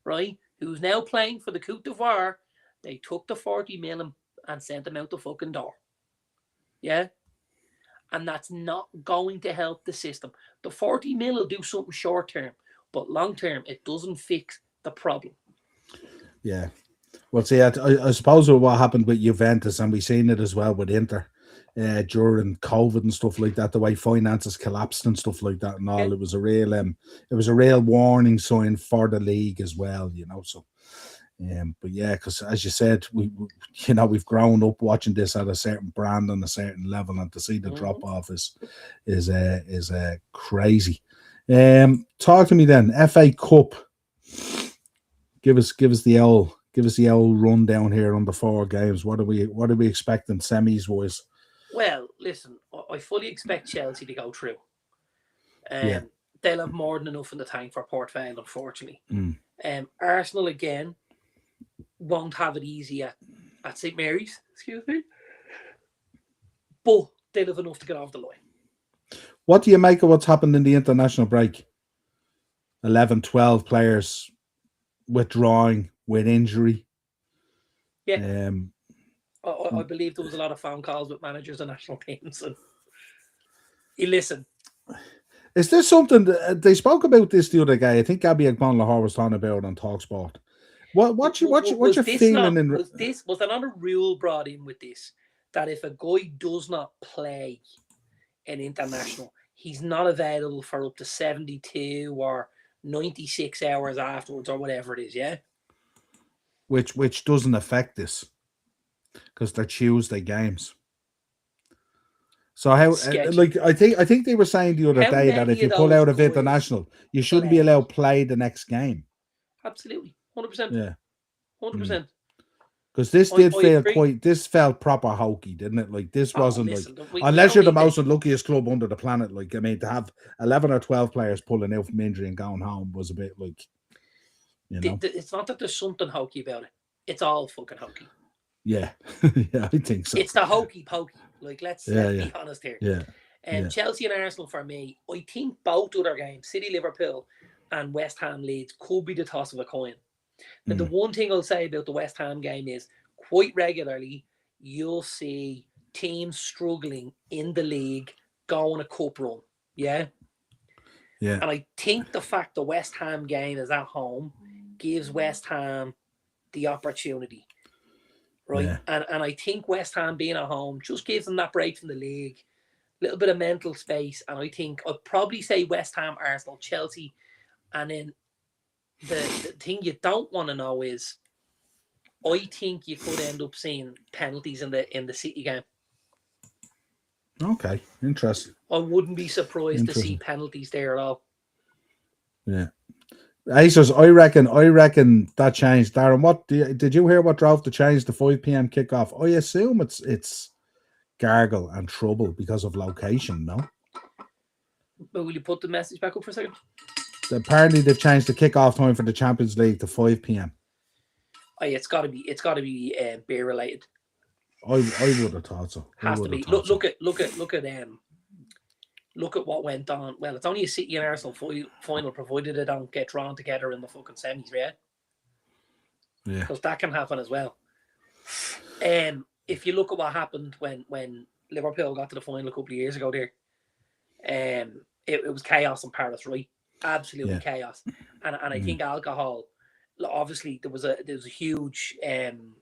right, who's now playing for the Côte d'Ivoire, they took the 40 mil and sent him out the fucking door. Yeah? And that's not going to help the system. The 40 mil will do something short term, but long term, it doesn't fix the problem. Yeah. Well, see, I suppose what happened with Juventus, and we've seen it as well with Inter during COVID and stuff like that, the way finances collapsed and stuff like that and all, it was a real warning sign for the league as well, so. But yeah, because as you said, we've grown up watching this at a certain brand on a certain level, and to see the drop off is crazy. Talk to me then. FA Cup. Give us the old rundown here on the 4 games. What are we expecting semis wise? Well, listen, I fully expect Chelsea to go through. They'll have more than enough in the tank for Port Vale, unfortunately. Arsenal again won't have it easy at St. Mary's, excuse me. But they'll have enough to get off the line. What do you make of what's happened in the international break? 11, 12 players withdrawing with injury. Yeah. I believe there was a lot of phone calls with managers and national teams. And you listen. Is there something they spoke about this the other day? I think Gabby Agbonlahor was talking about it on TalkSport. What's your feeling? Was there not a rule brought in with this that if a guy does not play an international, he's not available for up to 72 or 96 hours afterwards or whatever it is? Yeah. Which doesn't affect this because they're Tuesday games. So how I think they were saying the other day that if you pull out of international, you shouldn't be allowed to play the next game. Absolutely, 100%. Yeah, 100%. Because this felt proper hokey, didn't it? Like this wasn't unless you're the most unluckiest club under the planet. Like, I mean, to have 11 or 12 players pulling out from injury and going home was a bit like, It's not that there's something hokey about it. It's all fucking hokey. Yeah, yeah, I think so. It's the hokey pokey. Like, let's be honest here. Yeah. Chelsea and Arsenal, for me, I think both other games, City, Liverpool, and West Ham, Leeds, could be the toss of a coin. Now, the one thing I'll say about the West Ham game is quite regularly you'll see teams struggling in the league go on a cup run. Yeah. Yeah. And I think the fact the West Ham game is at home gives West Ham the opportunity. Right. Yeah. And I think West Ham being at home just gives them that break from the league, a little bit of mental space. And I think I'd probably say West Ham, Arsenal, Chelsea. And then the thing you don't want to know is I think you could end up seeing penalties in the City game. Okay, interesting. I wouldn't be surprised to see penalties there at all. Yeah. Acers, I reckon that changed. Darren, did you hear what drove to change the 5 p.m. kickoff? I assume it's gargle and trouble because of location, no? But will you put the message back up for a second? Apparently they've changed the kickoff time for the Champions League to 5 p.m. Oh, yeah, it's got to be beer related. I would have thought so. Has to be. Look at what went on. Well, it's only a City and Arsenal final, provided they don't get drawn together in the fucking semis, right? Yeah. Because that can happen as well. If you look at what happened when Liverpool got to the final a couple of years ago there, it was chaos in Paris, right? Absolutely chaos. And I think alcohol, obviously there was a huge issue.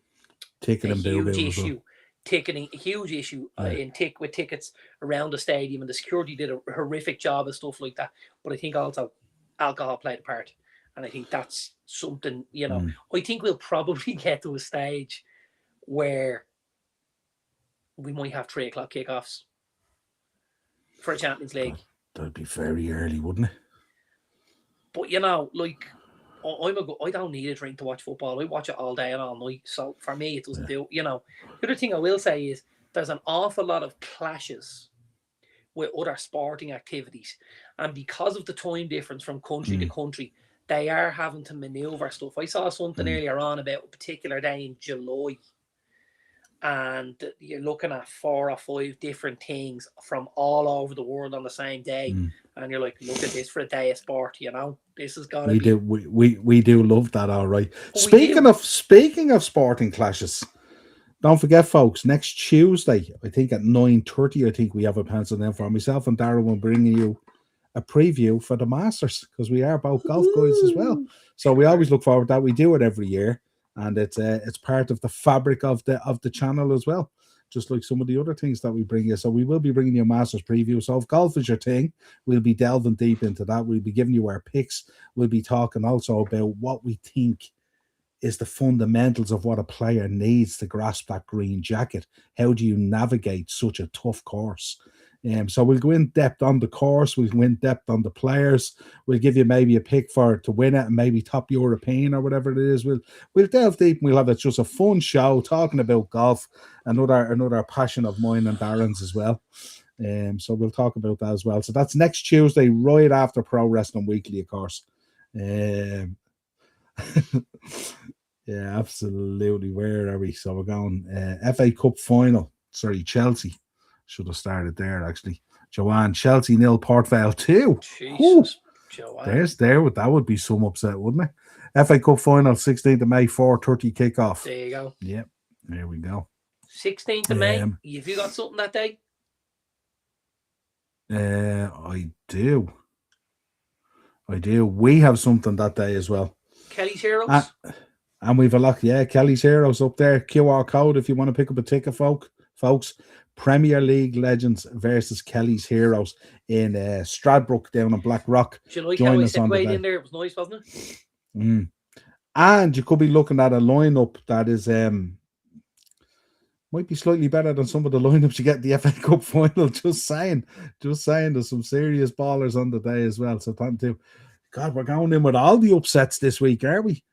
A huge issue with tickets around the stadium, and the security did a horrific job and stuff like that. But I think also alcohol played a part, and I think that's something, I think we'll probably get to a stage where we might have 3 o'clock kickoffs for a Champions League. That'd be very early, wouldn't it? But I don't need a drink to watch football. I watch it all day and all night. So for me, it doesn't do. The other thing I will say is there's an awful lot of clashes with other sporting activities, and because of the time difference from country to country, they are having to maneuver stuff. I saw something earlier on about a particular day in July, and you're looking at 4 or 5 different things from all over the world on the same day. And you're like, look at this for a day of sport, This is gonna be. We do love that, all right. Speaking of sporting clashes, don't forget, folks, next Tuesday, I think at 9:30, I think we have a pencil in for myself and Darren will bring you a preview for the Masters, because we are both golf guys as well. So we always look forward to that. We do it every year, and it's part of the fabric of the channel as well, just like some of the other things that we bring you. So we will be bringing you a Masters preview. So if golf is your thing, we'll be delving deep into that. We'll be giving you our picks. We'll be talking also about what we think is the fundamentals of what a player needs to grasp that green jacket. How do you navigate such a tough course? So we'll go in depth on the course. We'll go in depth on the players. We'll give you maybe a pick to win it, and maybe top European or whatever it is. We'll delve deep. And we'll have just a fun show talking about golf, another passion of mine and Darren's as well. So we'll talk about that as well. So that's next Tuesday, right after Pro Wrestling Weekly, of course. Yeah, absolutely. Where are we? So we're going FA Cup final. Sorry, Chelsea. Should have started there, actually. Joanne, Chelsea 0, Port Vale 2. Jesus, Joanne. That would be some upset, wouldn't it? FA Cup final, 16th of May, 4:30 kickoff. There you go. Yep, there we go. 16th of May. Have you got something that day? I do. We have something that day as well. Kelly's Heroes. And we've a lot. Yeah, Kelly's Heroes up there. QR code if you want to pick up a ticket, folks. Premier League legends versus Kelly's Heroes in Stradbrook down in Black Rock. Do you like how I segued in there? It was nice, wasn't it? And you could be looking at a lineup that is might be slightly better than some of the lineups you get in the FA Cup final. Just saying, there's some serious ballers on the day as well. So time to, God, we're going in with all the upsets this week, are we?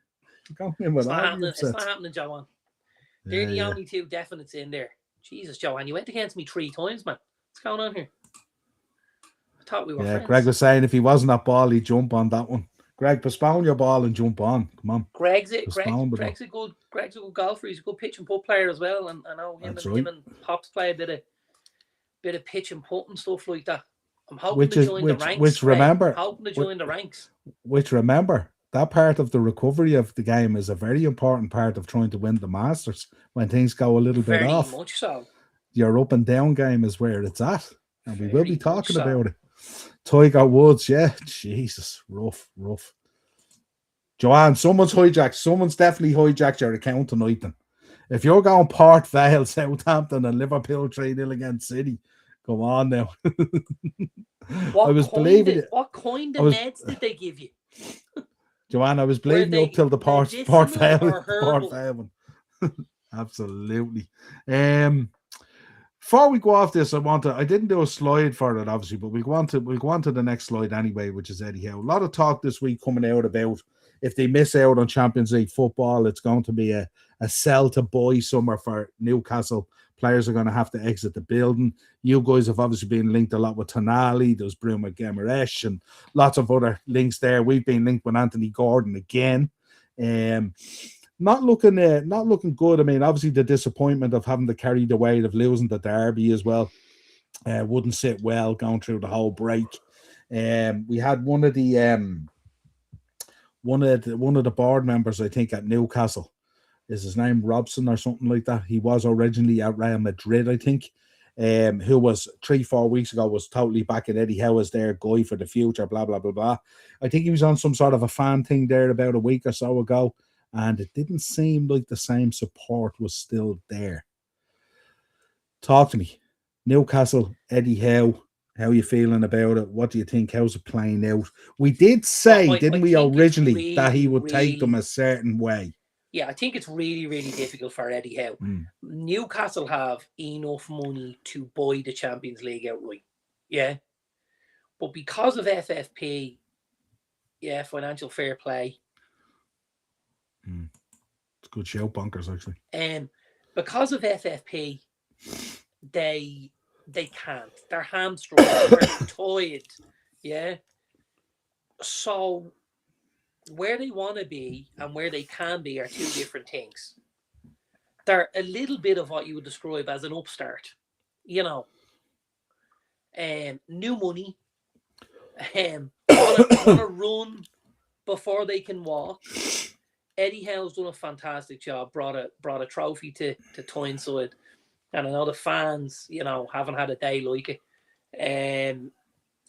We're going in with all the upsets. It's not happening, Joanne. They're the only 2 definites in there. Jesus, Joanne, you went against me 3 times, man. What's going on here? I thought we were friends. Greg was saying if he wasn't at ball, he'd jump on that one. Greg, postpone your ball and jump on. Come on. Greg's a good golfer. He's a good pitch and putt player as well. And I know him and Pops play a bit of pitch and putt and stuff like that. I'm hoping to join the ranks. Which remember, that part of the recovery of the game is a very important part of trying to win the Masters. When things go a little bit off, very much so. Your up and down game is where it's at, and we will be talking about it. Tiger Woods, Jesus, rough. Joanne, someone's definitely hijacked your account tonight. Then, if you're going Port Vale, Southampton, and Liverpool 3-0 against City, come on now. What kind of meds did they give you? Joanne, I was blaming you up till the Port Vale one. Absolutely. Before we go off this, I didn't do a slide for it, obviously, but we'll go on to the next slide anyway, which is Eddie Howe. A lot of talk this week coming out about if they miss out on Champions League football, it's going to be a sell to buy somewhere for Newcastle. Players are going to have to exit the building. You guys have obviously been linked a lot with Tonali, there's Bruma Guimaraes, and lots of other links there. We've been linked with Anthony Gordon again. Not looking good. I mean, obviously the disappointment of having to carry the weight of losing the derby as well wouldn't sit well going through the whole break. We had one of the board members, I think, at Newcastle. Is his name Robson or something like that? He was originally at Real Madrid, I think. Who was 3-4 weeks ago was totally back at Eddie Howe as their guy for the future, blah blah blah blah. I think he was on some sort of a fan thing there about a week or so ago, and it didn't seem like the same support was still there. Talk to me, Newcastle, Eddie Howe. How are you feeling about it? What do you think? How's it playing out? We did say, didn't we, originally really, that he would take them a certain way? Yeah, I think it's really, really difficult for Eddie Howe. Newcastle have enough money to buy the Champions League outright. Yeah. But because of FFP, financial fair play. It's a good show, bonkers, actually. Because of FFP, they can't. They're hamstrung. They're tired. Yeah. So where they want to be and where they can be are two different things. They're a little bit of what you would describe as an upstart, new money, on a run before they can walk. Eddie Howe's done a fantastic job. Brought a trophy to Tyneside, and I know the fans, haven't had a day like it.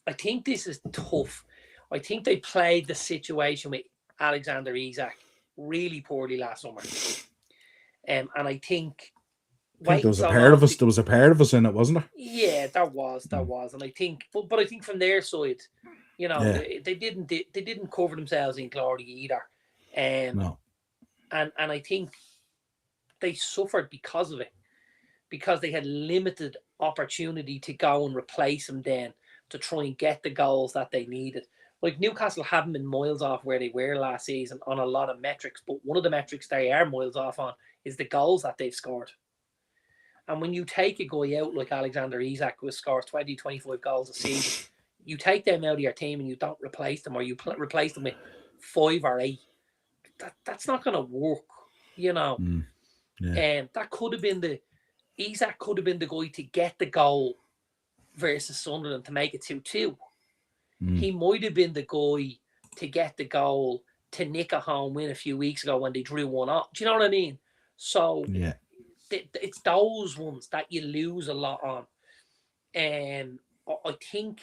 I think this is tough. I think they played the situation with Alexander Isak really poorly last summer. And I think there was a pair of us. There was a pair of us in it, wasn't there? Yeah, there was. And I think, but I think from their side, they didn't cover themselves in glory either. No. And I think they suffered because of it, because they had limited opportunity to go and replace him then to try and get the goals that they needed. Like Newcastle haven't been miles off where they were last season on a lot of metrics, but one of the metrics they are miles off on is the goals that they've scored. And when you take a guy out like Alexander Isak, who scores 20, 25 goals a season, you take them out of your team and you don't replace them, or you replace them with 5 or 8. That's not going to work, that could have been Isak could have been the guy to get the goal versus Sunderland to make it 2-2. He might have been the guy to get the goal to nick a home win a few weeks ago when they drew 1-0. Do you know what I mean? So it's those ones that you lose a lot on. And I think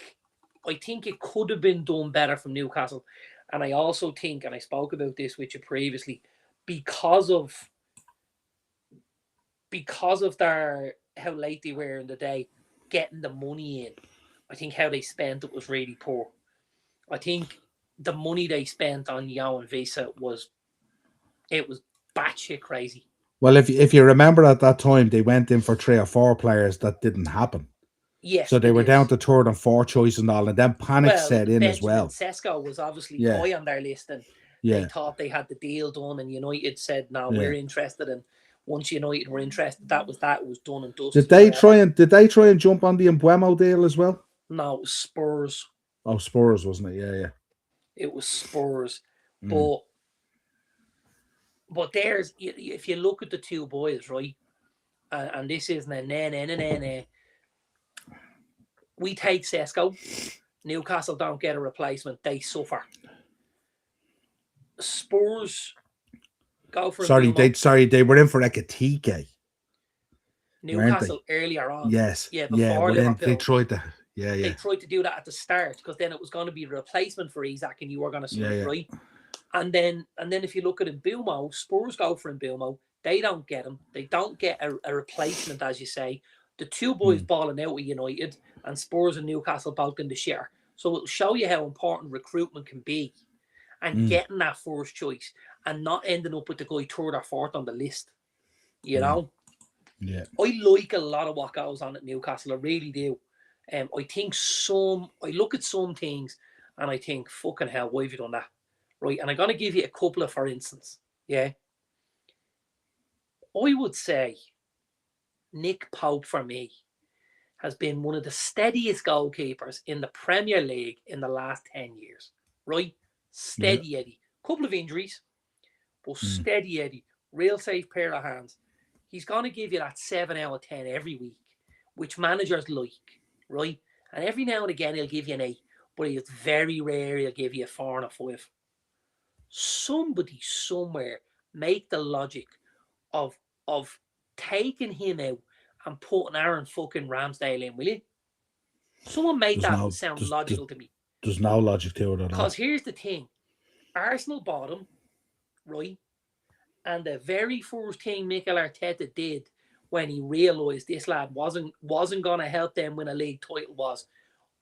it could have been done better from Newcastle. And I also think, and I spoke about this with you previously, because of how late they were in the day, getting the money in, I think how they spent it was really poor. I think the money they spent on Yao and Visa was batshit crazy. Well, if you remember at that time, they went in for 3 or 4 players that didn't happen. Yes. So they were down to 3rd and 4th choice and all, and then panic set in as well. Sesko was obviously high on their list, and they thought they had the deal done, and United said, "No, we're interested." And once United were interested, that was done and dusted. Did they try and jump on the Mbeumo deal as well? No, it was Spurs. Oh, Spurs, wasn't it? Yeah. It was Spurs, but there's, if you look at the two boys, right, and this isn't a we take Sesko. Newcastle don't get a replacement. They suffer. Spurs go for they were in for Ekatike. Newcastle earlier on. Yes. Yeah, before they tried to They tried to do that at the start, because then it was going to be a replacement for Isak and you were going to swing right. And then if you look at Mbeumo, Spurs go for Mbeumo. They don't get him. They don't get a replacement, as you say. The two boys balling out with United, and Spurs and Newcastle both in the share. So it'll show you how important recruitment can be, and getting that first choice and not ending up with the guy 3rd or 4th on the list. You know? Yeah. I like a lot of what goes on at Newcastle. I really do. I think I look at some things and I think, fucking hell, why have you done that? Right. And I'm going to give you a couple of, for instance. Yeah. I would say Nick Pope, for me, has been one of the steadiest goalkeepers in the Premier League in the last 10 years. Right? Steady Eddie. Couple of injuries, but steady Eddie. Real safe pair of hands. He's going to give you that 7 out of 10 every week, which managers like, right? And every now and again, he'll give you an 8, but it's very rare he'll give you a 4 and a 5. Somebody somewhere make the logic of taking him out and putting Aaron fucking Ramsdale in, will you? Someone make that sound logical to me. There's no logic to it at all. Because here's the thing. Arsenal bought him, right? And the very first thing Mikel Arteta did when he realised this lad wasn't going to help them win a league title was,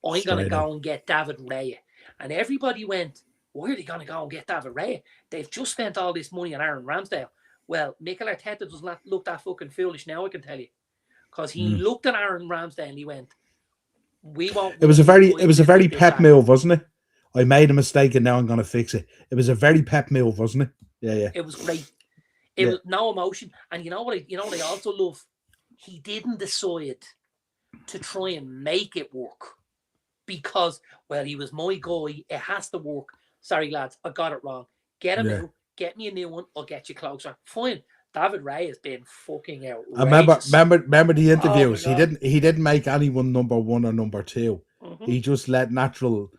I'm going to go and get David Raya. And everybody went, why are they going to go and get David Raya? They've just spent all this money on Aaron Ramsdale. Well, Mikel Arteta does not look that fucking foolish now, I can tell you. Because he looked at Aaron Ramsdale and he went, we won't. It was a very Pep move, wasn't it? I made a mistake and now I'm going to fix it. It was a very Pep move, wasn't it? Yeah. It was great. It was no emotion. And you know what I also love? He didn't decide to try and make it work. Because, well, he was my guy. It has to work. Sorry, lads, I got it wrong. Get him out. Get me a new one. I'll get you closer. Fine. David Ray has been fucking outrageous. Remember the interviews. He didn't make anyone number 1 or number 2. He just let natural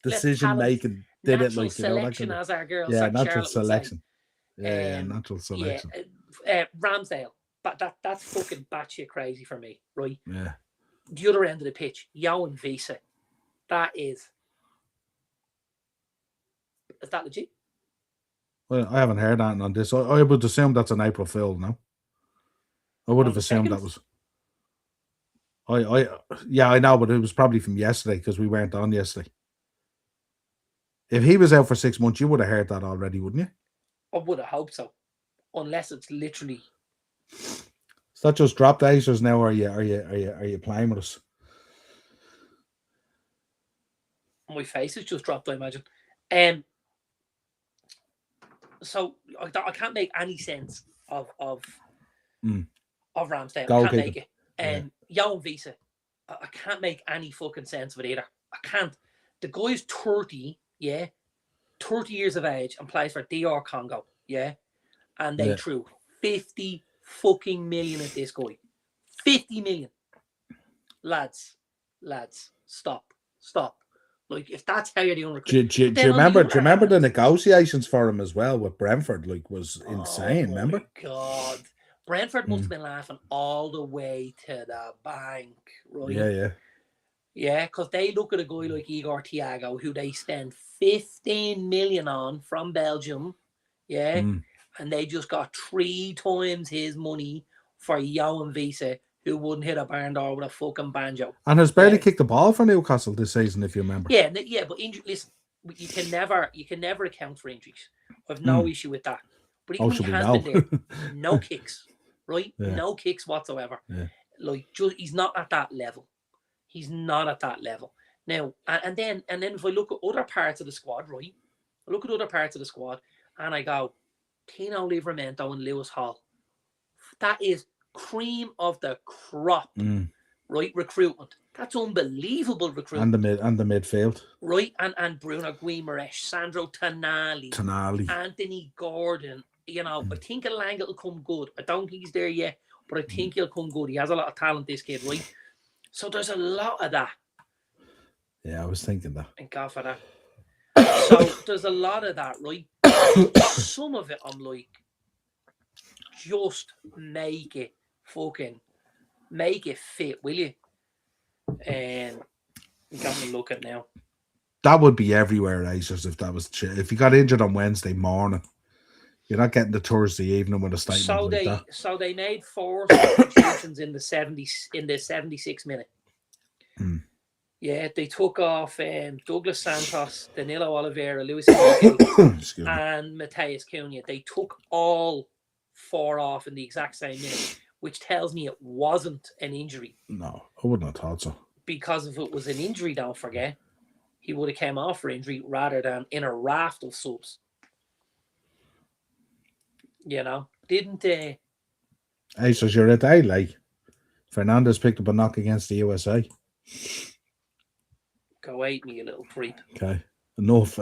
decision making. Did natural it like selection, as our girl said. Natural Charlotte selection. Natural selection. Ramsdale. That's fucking batshit crazy for me, right? Yeah. The other end of the pitch, Johan Visa. Is that legit? Well, I haven't heard anything on this. I would assume that's an April Fool, no? I would have assumed that was. I know, but it was probably from yesterday because we weren't on yesterday. If he was out for 6 months, you would have heard that already, wouldn't you? I would have hoped so, unless it's literally. Is that just dropped acers now? Or are you playing with us? My face is just dropped, I imagine. So I can't make any sense of Ramsdale. I can't make it. Johan Visa, I can't make any fucking sense of it either. I can't. The guy's 30, 30 years of age and plays for DR Congo, and they threw 50 fucking million at this guy. 50 million. Lads, stop. Like, if that's how you're doing recruitment. Do you remember the negotiations for him as well with Brentford? Like, was insane, remember? Oh, my God. Brentford must have been laughing all the way to the bank, right? Yeah. Yeah, because they look at a guy like Igor Thiago, who they spend 15 million on from Belgium, and they just got 3 times his money for Johan Visa, who wouldn't hit a barn door with a fucking banjo. And has barely kicked the ball for Newcastle this season, if you remember. Yeah, but listen, you can never account for injuries. I have no issue with that. But even he has been there, no kicks, right? Yeah. No kicks whatsoever. Yeah. Like, he's not at that level. He's not at that level. Now, and then if I look at other parts of the squad, right? I look at other parts of the squad and I go, Tino Livramento and Lewis Hall. That is cream of the crop, right? Recruitment. That's unbelievable recruitment. And the midfield. Right? And Bruno Guimaraes, Sandro Tonali, Anthony Gordon. I think Elanga will come good. I don't think he's there yet, but I think he'll come good. He has a lot of talent, this kid, right? So there's a lot of that. Yeah, I was thinking that. Thank God for that. So there's a lot of that, right? Some of it I'm like, just make it fit, will you? And I'm going to look at now. That would be everywhere, Acers, if you got injured on Wednesday morning. You're not getting the Thursday evening with a statement that. So they made 4 substitutions in the 76th minute. Yeah, they took off Douglas Santos, Danilo Oliveira, Luis Enrique, and Mateus Cunha. They took all 4 off in the exact same minute, which tells me it wasn't an injury. No, I wouldn't have thought so. Because if it was an injury, don't forget, he would have came off for injury rather than in a raft of subs. Didn't they? Hey, so you're a day like Fernandez picked up a knock against the USA. Go eat me, you little creep. Okay, enough.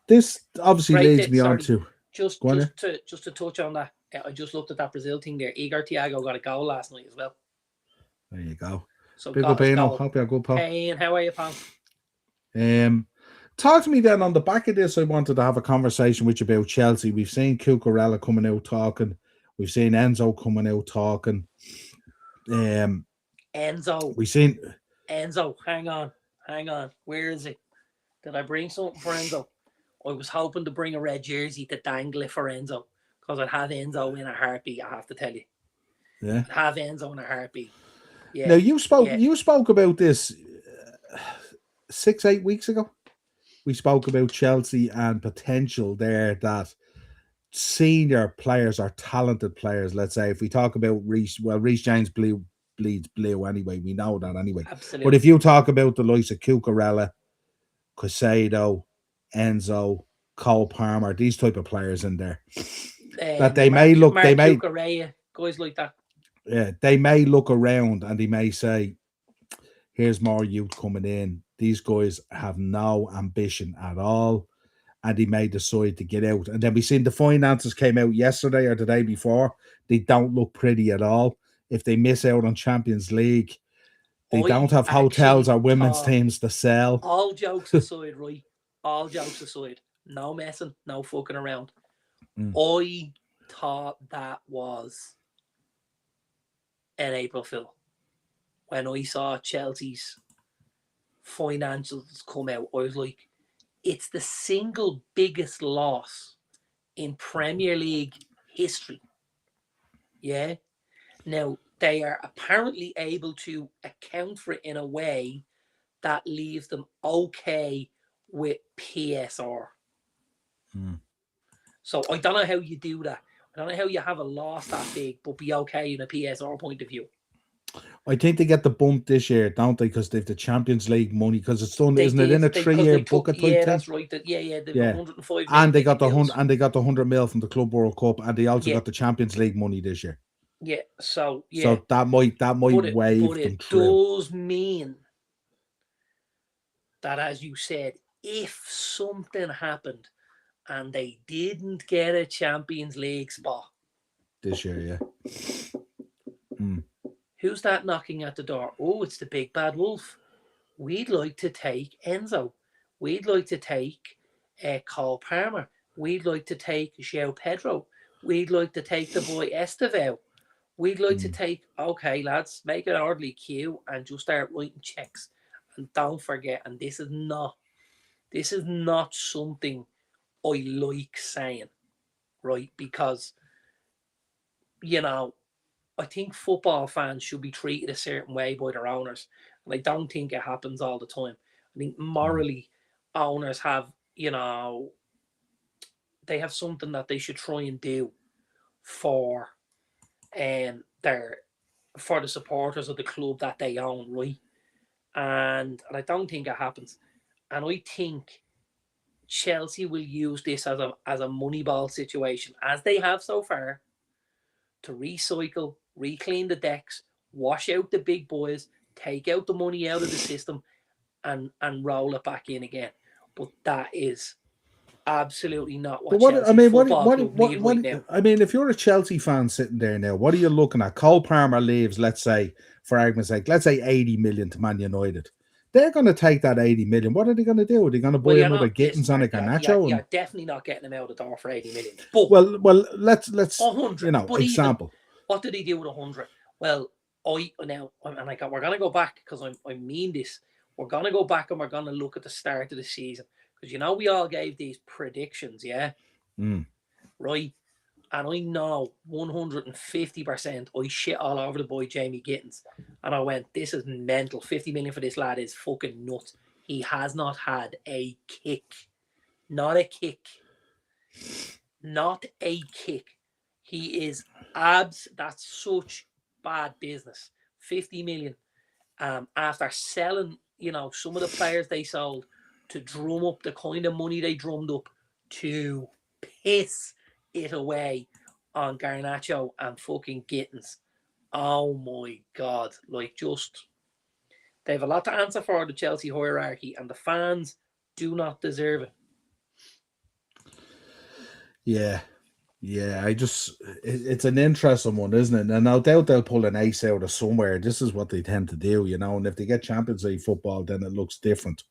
This obviously leads me on to just to touch on that. I just looked at that Brazil thing there. Igor Thiago got a goal last night as well. There you go. So big up, Eno. Hope you're good, pal. Hey, how are you, pal? Talk to me then on the back of this. I wanted to have a conversation with you about Chelsea. We've seen Cucurella coming out talking. We've seen Enzo coming out talking. Enzo. We've seen Enzo. Hang on. Where is it? Did I bring something for Enzo? I was hoping to bring a red jersey to dangle it for Enzo because I'd have Enzo in a heartbeat. I have to tell you. Yeah. I'd have Enzo in a heartbeat. Yeah. Now you spoke about this 6-8 weeks ago. We spoke about Chelsea and potential there that senior players are talented players. Let's say if we talk about Reece James bleeds blue anyway. We know that anyway. Absolutely. But if you talk about the likes of Cucurella, Caicedo, Enzo, Cole Palmer, these type of players in there, that they may look, Mark Cucurella, guys like that. Yeah, they may look around and they may say, "Here's more youth coming in. These guys have no ambition at all," and they may decide to get out. And then we seen the finances came out yesterday or the day before. They don't look pretty at all. If they miss out on Champions League, they don't have hotels or women's teams to sell. All jokes aside, right? All jokes aside, no messing, no fucking around. I thought that was an April Fool. When I saw Chelsea's financials come out, I was like, it's the single biggest loss in Premier League history. Yeah. Now, they are apparently able to account for it in a way that leaves them okay with PSR. So I don't know how you do that. I don't know how you have a loss that big, but be okay in a PSR point of view. I think they get the bump this year, don't they? Because they've the Champions League money. Because it's done, isn't it, in a 3-year bucket type thing? Yeah, that's right. They've 105 and they got the 100 mil from the Club World Cup, and they also got the Champions League money this year. Yeah, so that might wave them through. It does mean that, as you said, if something happened and they didn't get a Champions League spot this year, who's that knocking at the door? Oh, it's the big bad wolf. We'd like to take Enzo. We'd like to take Cole Palmer. We'd like to take João Pedro. We'd like to take the boy Estevao. We'd like to take, okay, lads, make an orderly queue and just start writing checks. And don't forget, and this is not something I like saying, right? Because, I think football fans should be treated a certain way by their owners. And I don't think it happens all the time. I think morally, owners have, they have something that they should try and do for the supporters of the club that they own, right? And I don't think it happens. And I think Chelsea will use this as a moneyball situation, as they have so far, to recycle, reclean the decks, wash out the big boys, take out the money out of the system, and roll it back in again. But that is absolutely not what Chelsea football club need right now. I mean, if you're a Chelsea fan sitting there now, what are you looking at? Cole Palmer leaves, let's say, for argument's sake, let's say 80 million to Man United. They're going to take that 80 million. What are they going to do? Are they going to buy another Gittins and a Garnacho? You're definitely not getting them out the door for 80 million. But well, let's 100. Example. What did he do with 100? Well, we're going to go back because I mean this. We're going to go back and we're going to look at the start of the season because we all gave these predictions, yeah, right. And I know 150% I shit all over the boy Jamie Gittins. And I went, this is mental. 50 million for this lad is fucking nuts. He has not had a kick. Not a kick. not a kick. He is abs. That's such bad business. 50 million. After selling, some of the players they sold to drum up the kind of money they drummed up to piss it away on Garnacho and fucking Gittins. Oh my God. They have a lot to answer for, the Chelsea hierarchy, and the fans do not deserve it. Yeah. It's an interesting one, isn't it? And no doubt they'll pull an ace out of somewhere. This is what they tend to do, and if they get Champions League football, then it looks different.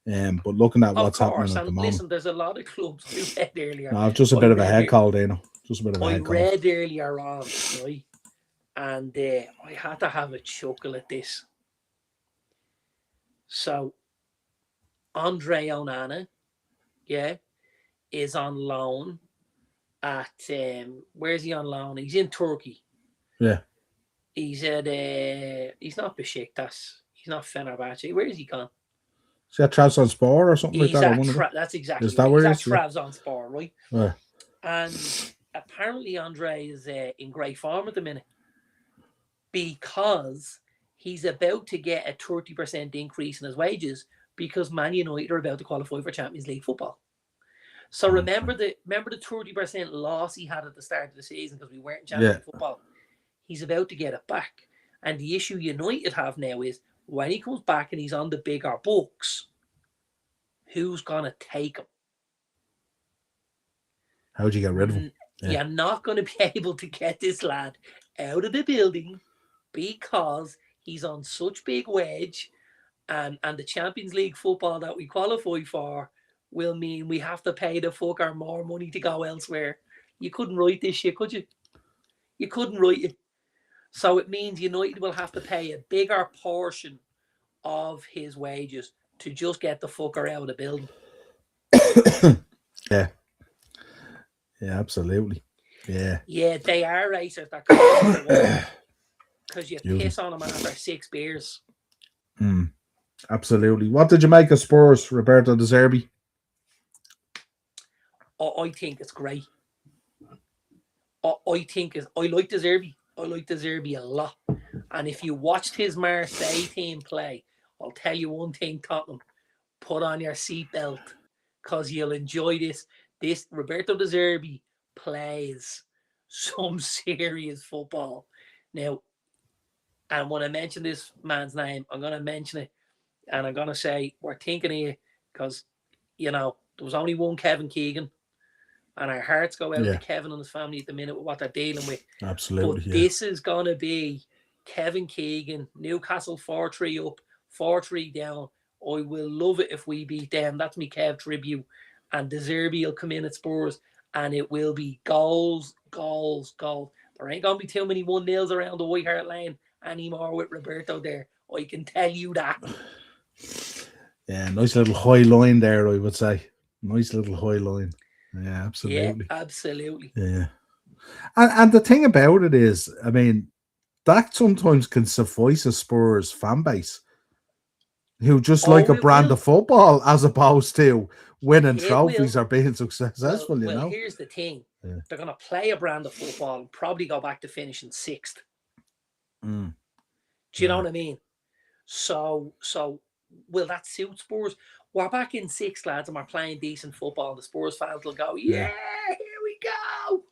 But looking at what's happening at the moment. Listen, there's a lot of clubs who read earlier. No, just a bit of a head call, Just a bit of a head call. I read earlier on, right? And I had to have a chuckle at this. So, Andre Onana, is on loan at where's he on loan? He's in Turkey. Yeah. He's at he's not Besiktas. He's not Fenerbahce. Where is he gone? Is that Trabzonspor or something like that? That's exactly. Is that where he's at Trabzonspor, right? Yeah. And apparently Andre is in great form at the minute because he's about to get a 30% increase in his wages because Man United are about to qualify for Champions League football. So remember the 30% loss he had at the start of the season because we weren't in Champions League football. He's about to get it back. And the issue United have now is when he comes back and he's on the bigger books, who's going to take him? How'd you get rid of him? Yeah. You're not going to be able to get this lad out of the building because he's on such big wage and the Champions League football that we qualify for will mean we have to pay the fucker more money to go elsewhere. You couldn't write this shit, could you? You couldn't write it. So it means United will have to pay a bigger portion of his wages to just get the fucker out of the building. Yeah. Yeah, absolutely. Yeah. Yeah, they are racers that come because you piss on them after 6 beers. Absolutely. What did you make of Spurs, Roberto De Zerbi? I think it's great. I like De Zerbi. I like De Zerbi a lot. And if you watched his Marseille team play, I'll tell you one thing, Tottenham. Put on your seatbelt because you'll enjoy this. This Roberto De Zerbi plays some serious football. Now, and when I mention this man's name, I'm going to mention it. And I'm going to say, we're thinking of you because, there was only one Kevin Keegan. And our hearts go out to Kevin and his family at the minute with what they're dealing with. Absolutely. But this is going to be Kevin Keegan, Newcastle 4-3 up, 4-3 down. I will love it if we beat them. That's me Kev tribute. And De Zerbi will come in at Spurs and it will be goals, goals, goals. There ain't going to be too many 1-0s around the White Hart Lane anymore with Roberto there. I can tell you that. Yeah, nice little high line there, I would say. Nice little high line. Yeah, absolutely. Yeah, absolutely. Yeah. And the thing about it is, I mean, that sometimes can suffice a Spurs fan base who just like a brand of football as opposed to winning trophies or being successful, Well, here's the thing. Yeah. They're going to play a brand of football and probably go back to finishing 6th. Do you know what I mean? So will that suit Spurs? We're back in 6th, lads, and we're playing decent football. And the Spurs fans will go, here we go.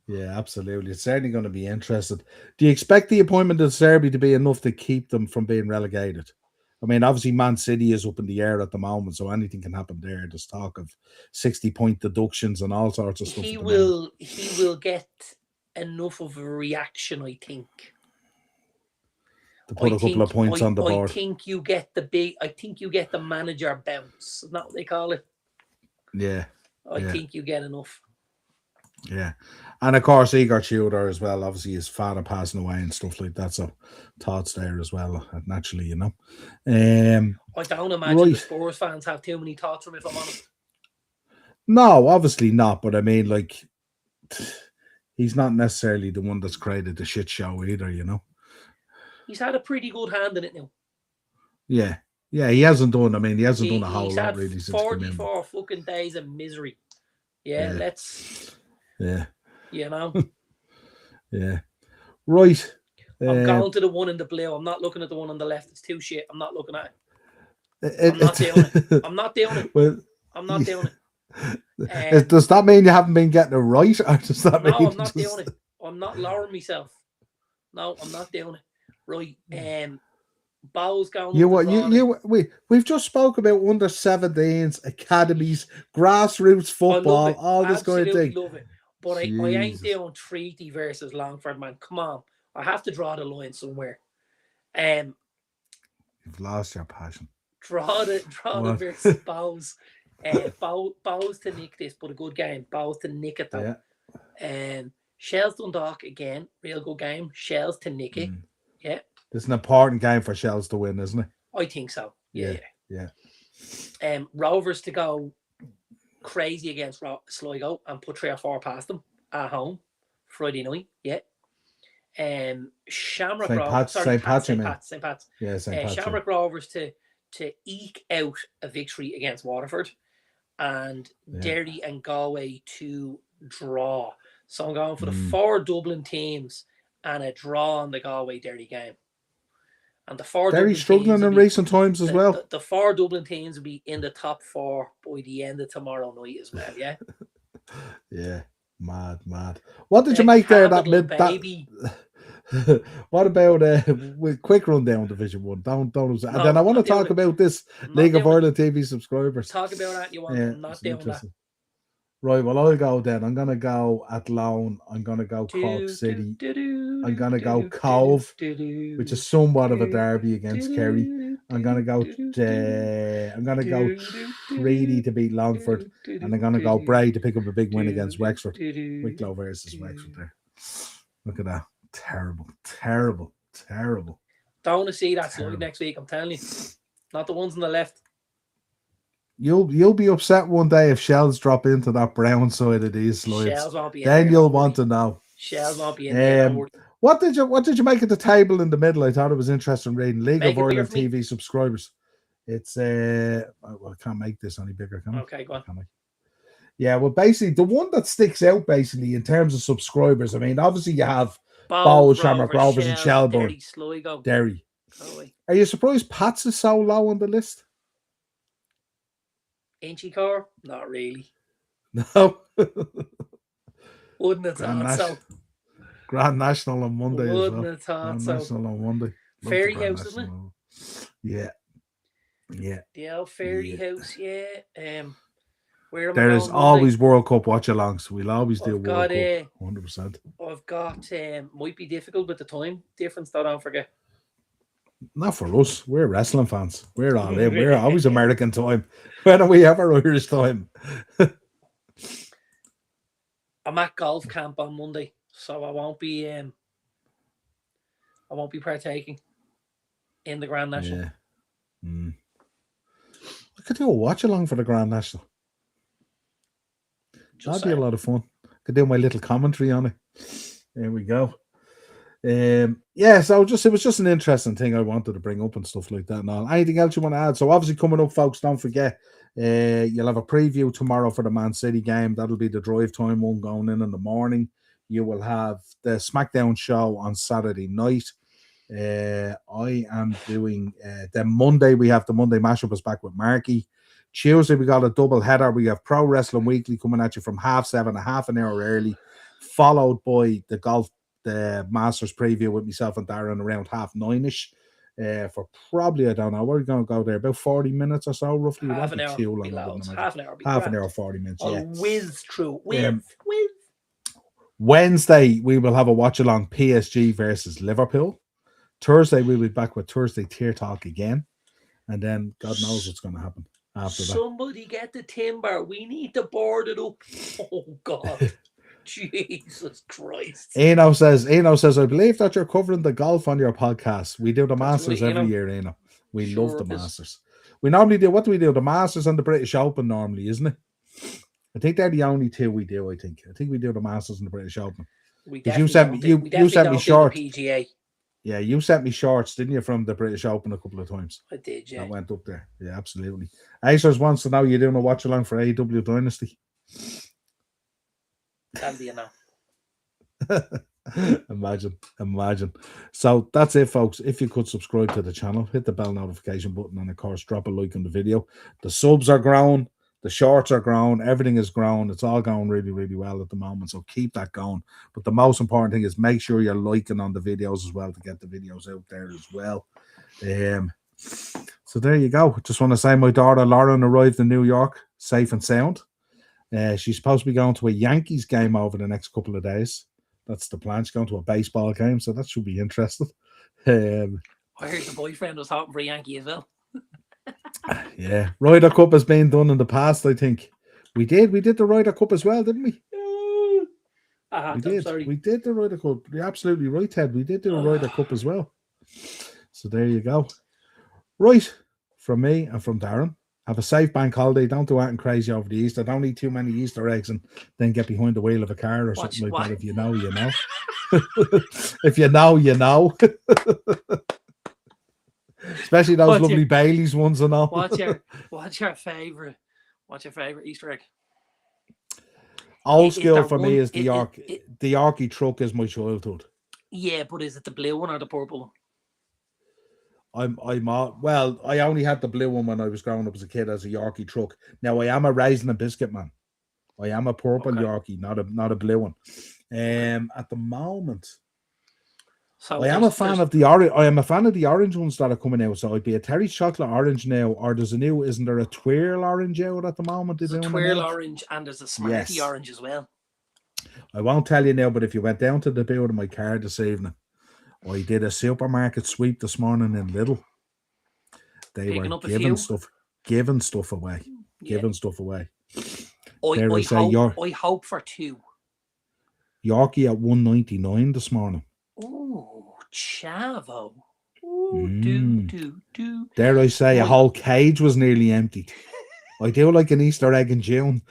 Yeah, absolutely. It's certainly going to be interesting. Do you expect the appointment of Serbi to be enough to keep them from being relegated? I mean, obviously, Man City is up in the air at the moment, so anything can happen there. There's talk of 60-point deductions and all sorts of stuff. He will get enough of a reaction, I think. To put a couple of points on the board. I think you get the manager bounce. Isn't that what they call it? Yeah. I think you get enough. Yeah. And of course, Igor Tudor as well. Obviously, his father passing away and stuff like that. So thoughts there as well, naturally, I don't imagine the Spurs fans have too many thoughts from, if I'm honest. No, obviously not. But I mean, like, he's not necessarily the one that's created the shit show either, He's had a pretty good hand in it now. Yeah. Yeah, he hasn't done a whole lot really since 44 fucking days of misery. Yeah, let's. Yeah. You know. Yeah. Right. I'm going to the one in the blue. I'm not looking at the one on the left. It's too shit. I'm not looking at it. I'm not doing it. I'm not doing it. Well, I'm not doing it. Does that mean you haven't been getting it right, or does that mean No, I'm not doing it. I'm not lowering myself. No, I'm not doing it. Right. Bow's going. We've just spoke about under 17s, academies, grassroots football, all this kind of thing. Love it. But I ain't doing Treaty versus Longford, man. Come on. I have to draw the line somewhere. You've lost your passion. Draw the versus Bows. Bows to nick this, but a good game. Bows to nick it though. Yeah. Shells Dundalk again, real good game. Shells to nick it. Yeah. It's an important game for Shells to win, isn't it? I think so. Yeah. Rovers to go crazy against Sligo and put 3 or 4 past them at home Friday night. Yeah. Shamrock Rovers. St. Pat's. Yeah, St. Pat's. Shamrock Rovers to eke out a victory against Waterford, and Derry and Galway to draw. So I'm going for the 4 Dublin teams and a draw on the Galway Derry game. And the 4 Derry struggling in recent times as well. The 4 Dublin teams will be in the top 4 by the end of tomorrow night as well. Yeah. Yeah, mad. What did you make there? That mid baby. What about with quick rundown Division 1? Don't. And then I want to talk about this League of Ireland TV subscribers. Talk about that. You want? I'm not doing that. Right, well, I'll go then. I'm going to go Athlone. I'm going to go Cork City. I'm going to go Cove, which is somewhat of a derby against Kerry. I'm going to go Treaty to beat Longford. And I'm going to go Bray to pick up a big win against Wexford. Wicklow versus Wexford there. Look at that. Terrible. Don't want to see that slide next week, I'm telling you. Not the ones on the left. You'll be upset one day if Shells drop into that brown side of these slides. Shells won't be in then there, you'll want to know. Shells won't be in there. What did you make at the table in the middle? I thought it was interesting reading. League of Ireland TV subscribers. It's I can't make this any bigger, can I? Okay, go on. Yeah, well, basically the one that sticks out basically in terms of subscribers. I mean, obviously you have Bows, Shamrock Rovers, and Shelbourne. Derry. Are you surprised Pats is so low on the list? Inchicore? Not really. No. Wouldn't have thought so. Grand National on Monday. Wouldn't have thought so. National on Monday. Fairy House, isn't it? Yeah. The old Fairy House, yeah. There is always World Cup watch-alongs. We'll always do World Cup, 100%. I've got, might be difficult with the time difference, though, don't forget. Not for us. We're wrestling fans. We're all in. We're always American time. When are we ever Irish time? I'm at golf camp on Monday, so I won't be partaking in the Grand National. Yeah. I could do a watch-along for the Grand National. That'd be a lot of fun. Could do my little commentary on it. There we go. So it was just an interesting thing I wanted to bring up and stuff like that and all. Anything else you want to add? So obviously coming up, folks, don't forget you'll have a preview tomorrow for the Man City game. That'll be the drive time one going in the morning. You will have the SmackDown show on Saturday night. I am doing then Monday. We have the Monday mashup is back with Marky. Tuesday we got a double header. We have Pro Wrestling Weekly coming at you from 7:30, half an hour early, followed by the Masters preview with myself and Darren around 9:30ish. For probably, I don't know, we're going to go there about 40 minutes or so, roughly. Half an hour, half an hour, 40 minutes. Yeah. Whiz through. Wednesday we will have a watch along PSG versus Liverpool. Thursday we'll be back with Thursday Tier Talk again, and then God knows what's going to happen after that. Somebody get the timber. We need to board it up. Oh God. Jesus Christ. Eno says, I believe that you're covering the golf on your podcast. We do the Masters every year, Eno. We love the Masters. We normally do, what do we do? The Masters and the British Open normally, isn't it? I think they're the only two we do, I think. I think we do the Masters and the British Open. You sent me shorts. PGA. Yeah, you sent me shorts, didn't you, from the British Open a couple of times? I did, yeah. I went up there. Yeah, absolutely. Acers wants to know you're doing a watch along for AW Dynasty. That'll be a no. Imagine. So that's it, folks. If you could subscribe to the channel, hit the bell notification button, and of course drop a like on the video. The subs are growing, the shorts are growing, everything is growing. It's all going really, really well at the moment, so keep that going. But the most important thing is make sure you're liking on the videos as well to get the videos out there as well. So there you go. Just want to say my daughter Lauren arrived in New York safe and sound. She's supposed to be going to a Yankees game over the next couple of days. That's the plan. She's going to a baseball game, so that should be interesting. I heard the boyfriend was hoping for a Yankee as well. Yeah, Ryder Cup has been done in the past. I think we did the Ryder Cup as well, didn't we? We did. We did the Ryder Cup. You're absolutely right, Ted. We did do a Ryder Cup as well. So there you go. Right, from me and from Darren. Have a safe bank holiday. Don't do anything crazy over the Easter. Don't eat too many Easter eggs and then get behind the wheel of a car or something like that. If you know, you know. If you know, you know. Especially those lovely Baileys ones and all. What's your favorite Easter egg? Old school for me is the Yorkie truck is my childhood. Yeah, but is it the blue one or the purple one? Well, I only had the blue one when I was growing up as a kid as a Yorkie truck. Now I am a raisin and biscuit man. I am a purple Yorkie, not a blue one. At the moment, so I am a fan of the orange. I am a fan of the orange ones that are coming out. So I'd be a Terry's chocolate orange now, or there's isn't there a twirl orange out at the moment? There's a twirl orange and there's a Smartie orange as well. I won't tell you now, but if you went down to the build of my car this evening, I did a supermarket sweep this morning in Lidl. They were giving stuff away. Giving stuff away. I hope for 2. Yorkie at $1.99 this morning. Oh, chavo. Ooh, Dare I say a whole cage was nearly emptied. I do like an Easter egg in June.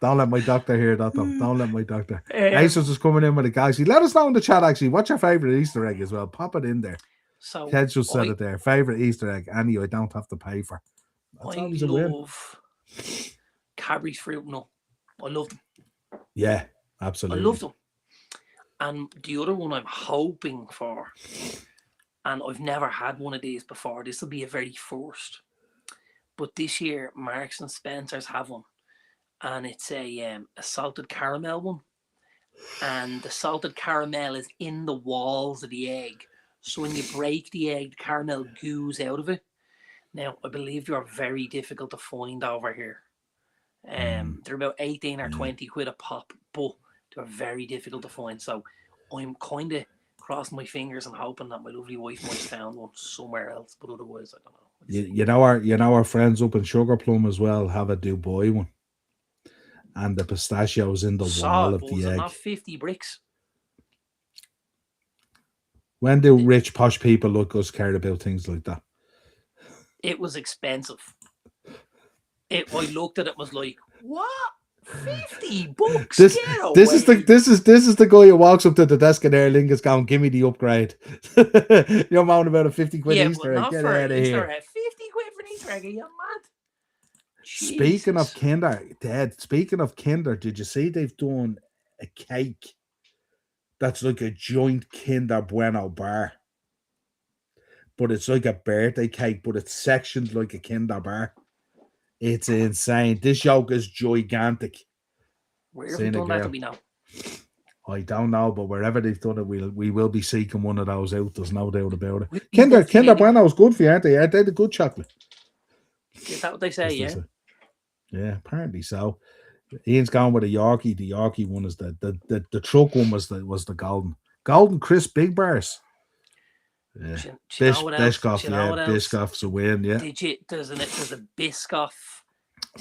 Don't let my doctor hear that, though. Don't let my doctor. Aces is coming in with a guy. Let us know in the chat, actually. What's your favourite Easter egg as well? Pop it in there. So Ted just said it there. Favourite Easter egg. Any I don't have to pay for. That's always a win. Cadbury's fruit nut. I love them. Yeah, absolutely. I love them. And the other one I'm hoping for, and I've never had one of these before. This will be a very first. But this year, Marks and Spencer's have one. And it's a salted caramel one, and the salted caramel is in the walls of the egg. So when you break the egg, the caramel goos out of it. Now I believe they're very difficult to find over here. They're about 18 or 20 quid a pop, but they're very difficult to find. So I'm kind of crossing my fingers and hoping that my lovely wife might found one somewhere else. But otherwise, I don't know. You know our friends up in Sugar Plum as well have a Dubai one. And the pistachios in the wall of the egg. Not 50 bricks. When do rich posh people like us care about things like that? It was expensive. I looked at it, was like, what? $50? This is the guy who walks up to the desk in Aer Lingus going, give me the upgrade. You're moaning about a 50 quid Easter egg. Get out of here. 50 quid for an Easter egg, are you mad? Speaking of Kinder, did you see they've done a cake that's like a joint Kinder Bueno bar? But it's like a birthday cake, but it's sectioned like a Kinder bar. It's insane. This yolk is gigantic. Where have they done that to be now? I don't know, but wherever they've done it, we will be seeking one of those out. There's no doubt about it. Kinder Bueno is good for you, aren't they? They're the good chocolate. Is that what they say? Yeah. Yeah, apparently so. Ian's gone with a Yorkie. The Yorkie one is the truck one was the golden crisp big bars. Yeah, Biscoff's a win. Yeah. There's a Biscoff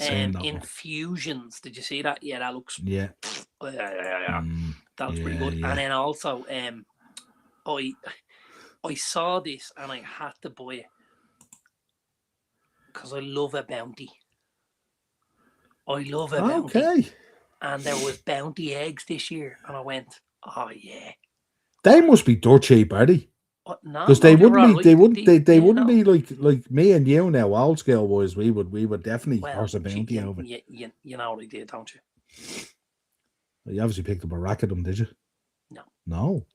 infusions. Did you see that? Yeah, that looks. Yeah. That looks pretty good. Yeah. And then also, I saw this and I had to buy it because I love a Bounty. Okay. And there was Bounty eggs this year, and I went, oh yeah. They must be dirt cheap, are they? No, Because they you're wouldn't all be, right. they wouldn't no. be like me and you now, old school boys. We would definitely Well, horse a bounty over. you know what I did, don't you? You obviously picked up a rack of them, did you? No. No.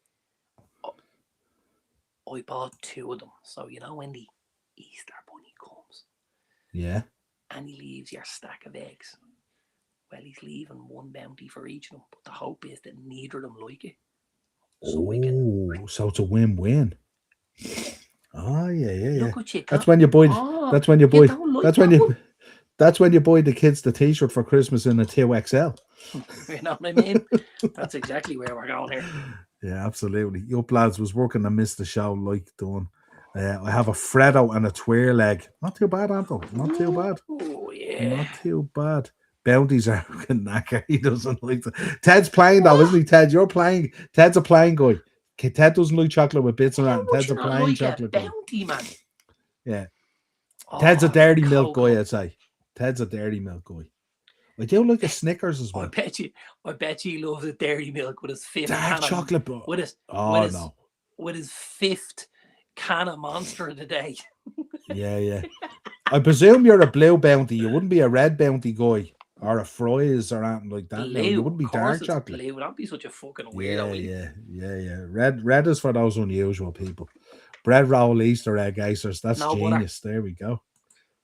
I bought 2 of them. So, you know, when the Easter bunny comes Yeah. and he leaves your stack of eggs, well, he's leaving 1 bounty for each of them. But the hope is that neither of them like it. So it's a win-win. Oh yeah. Look what you got. That's when you buy. That's when you buy. That's when you buy the kids the T-shirt for Christmas in a 2XL. You know what I mean? That's exactly where we're going here. Yeah, absolutely. Your lads was working and missed the show like done. I have a Freddo and a Tweer leg. Not too bad, Anton. Not too bad. Oh yeah. Not too bad. Bounties are knacker. He doesn't like that. Ted's playing though, isn't he? Ted, you're playing. Ted's a playing guy. Ted doesn't like chocolate with bits around. Ted's a plain chocolate guy. Bounty man. Yeah. Ted's a dairy milk guy, I'd say. Ted's a dairy milk guy. I do like a Snickers as well. I bet you loves a dairy milk with his 5th dark chocolate bar. With his 5th can of Monster of the day. Yeah. I presume you're a blue bounty. You wouldn't be a red bounty guy or a fries or anything like that. Blue, you wouldn't be dark chocolate. Blue. Don't be such a fucking weirdo. Yeah. Red is for those unusual people. Bread roll Easter egg icers. That's no genius. Butter. There we go.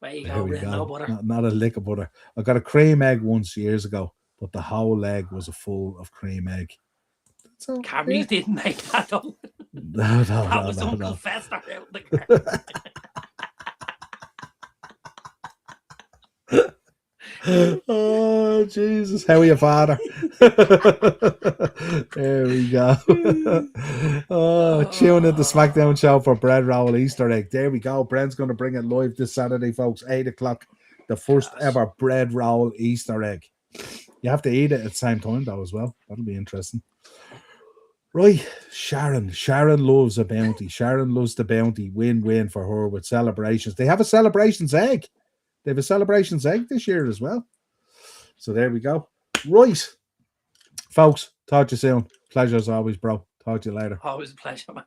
There you go. No butter. Not a lick of butter. I got a cream egg once years ago, but the whole egg was full of cream egg. So, Camry didn't make that up. No. That was Uncle Fester out the car. Oh Jesus, how are you, father? There we go. Tune in the SmackDown show for bread roll Easter egg. There we go. Brent's going to bring it live this Saturday, folks, 8:00. The first ever bread roll Easter egg. You have to eat it at the same time though as well. That'll be interesting. Right, Sharon loves a bounty. Sharon loves the bounty. Win-win for her with celebrations. They have a celebrations egg. They have a celebrations egg this year as well. So there we go. Right. Folks, talk to you soon. Pleasure as always, bro. Talk to you later. Always a pleasure, man.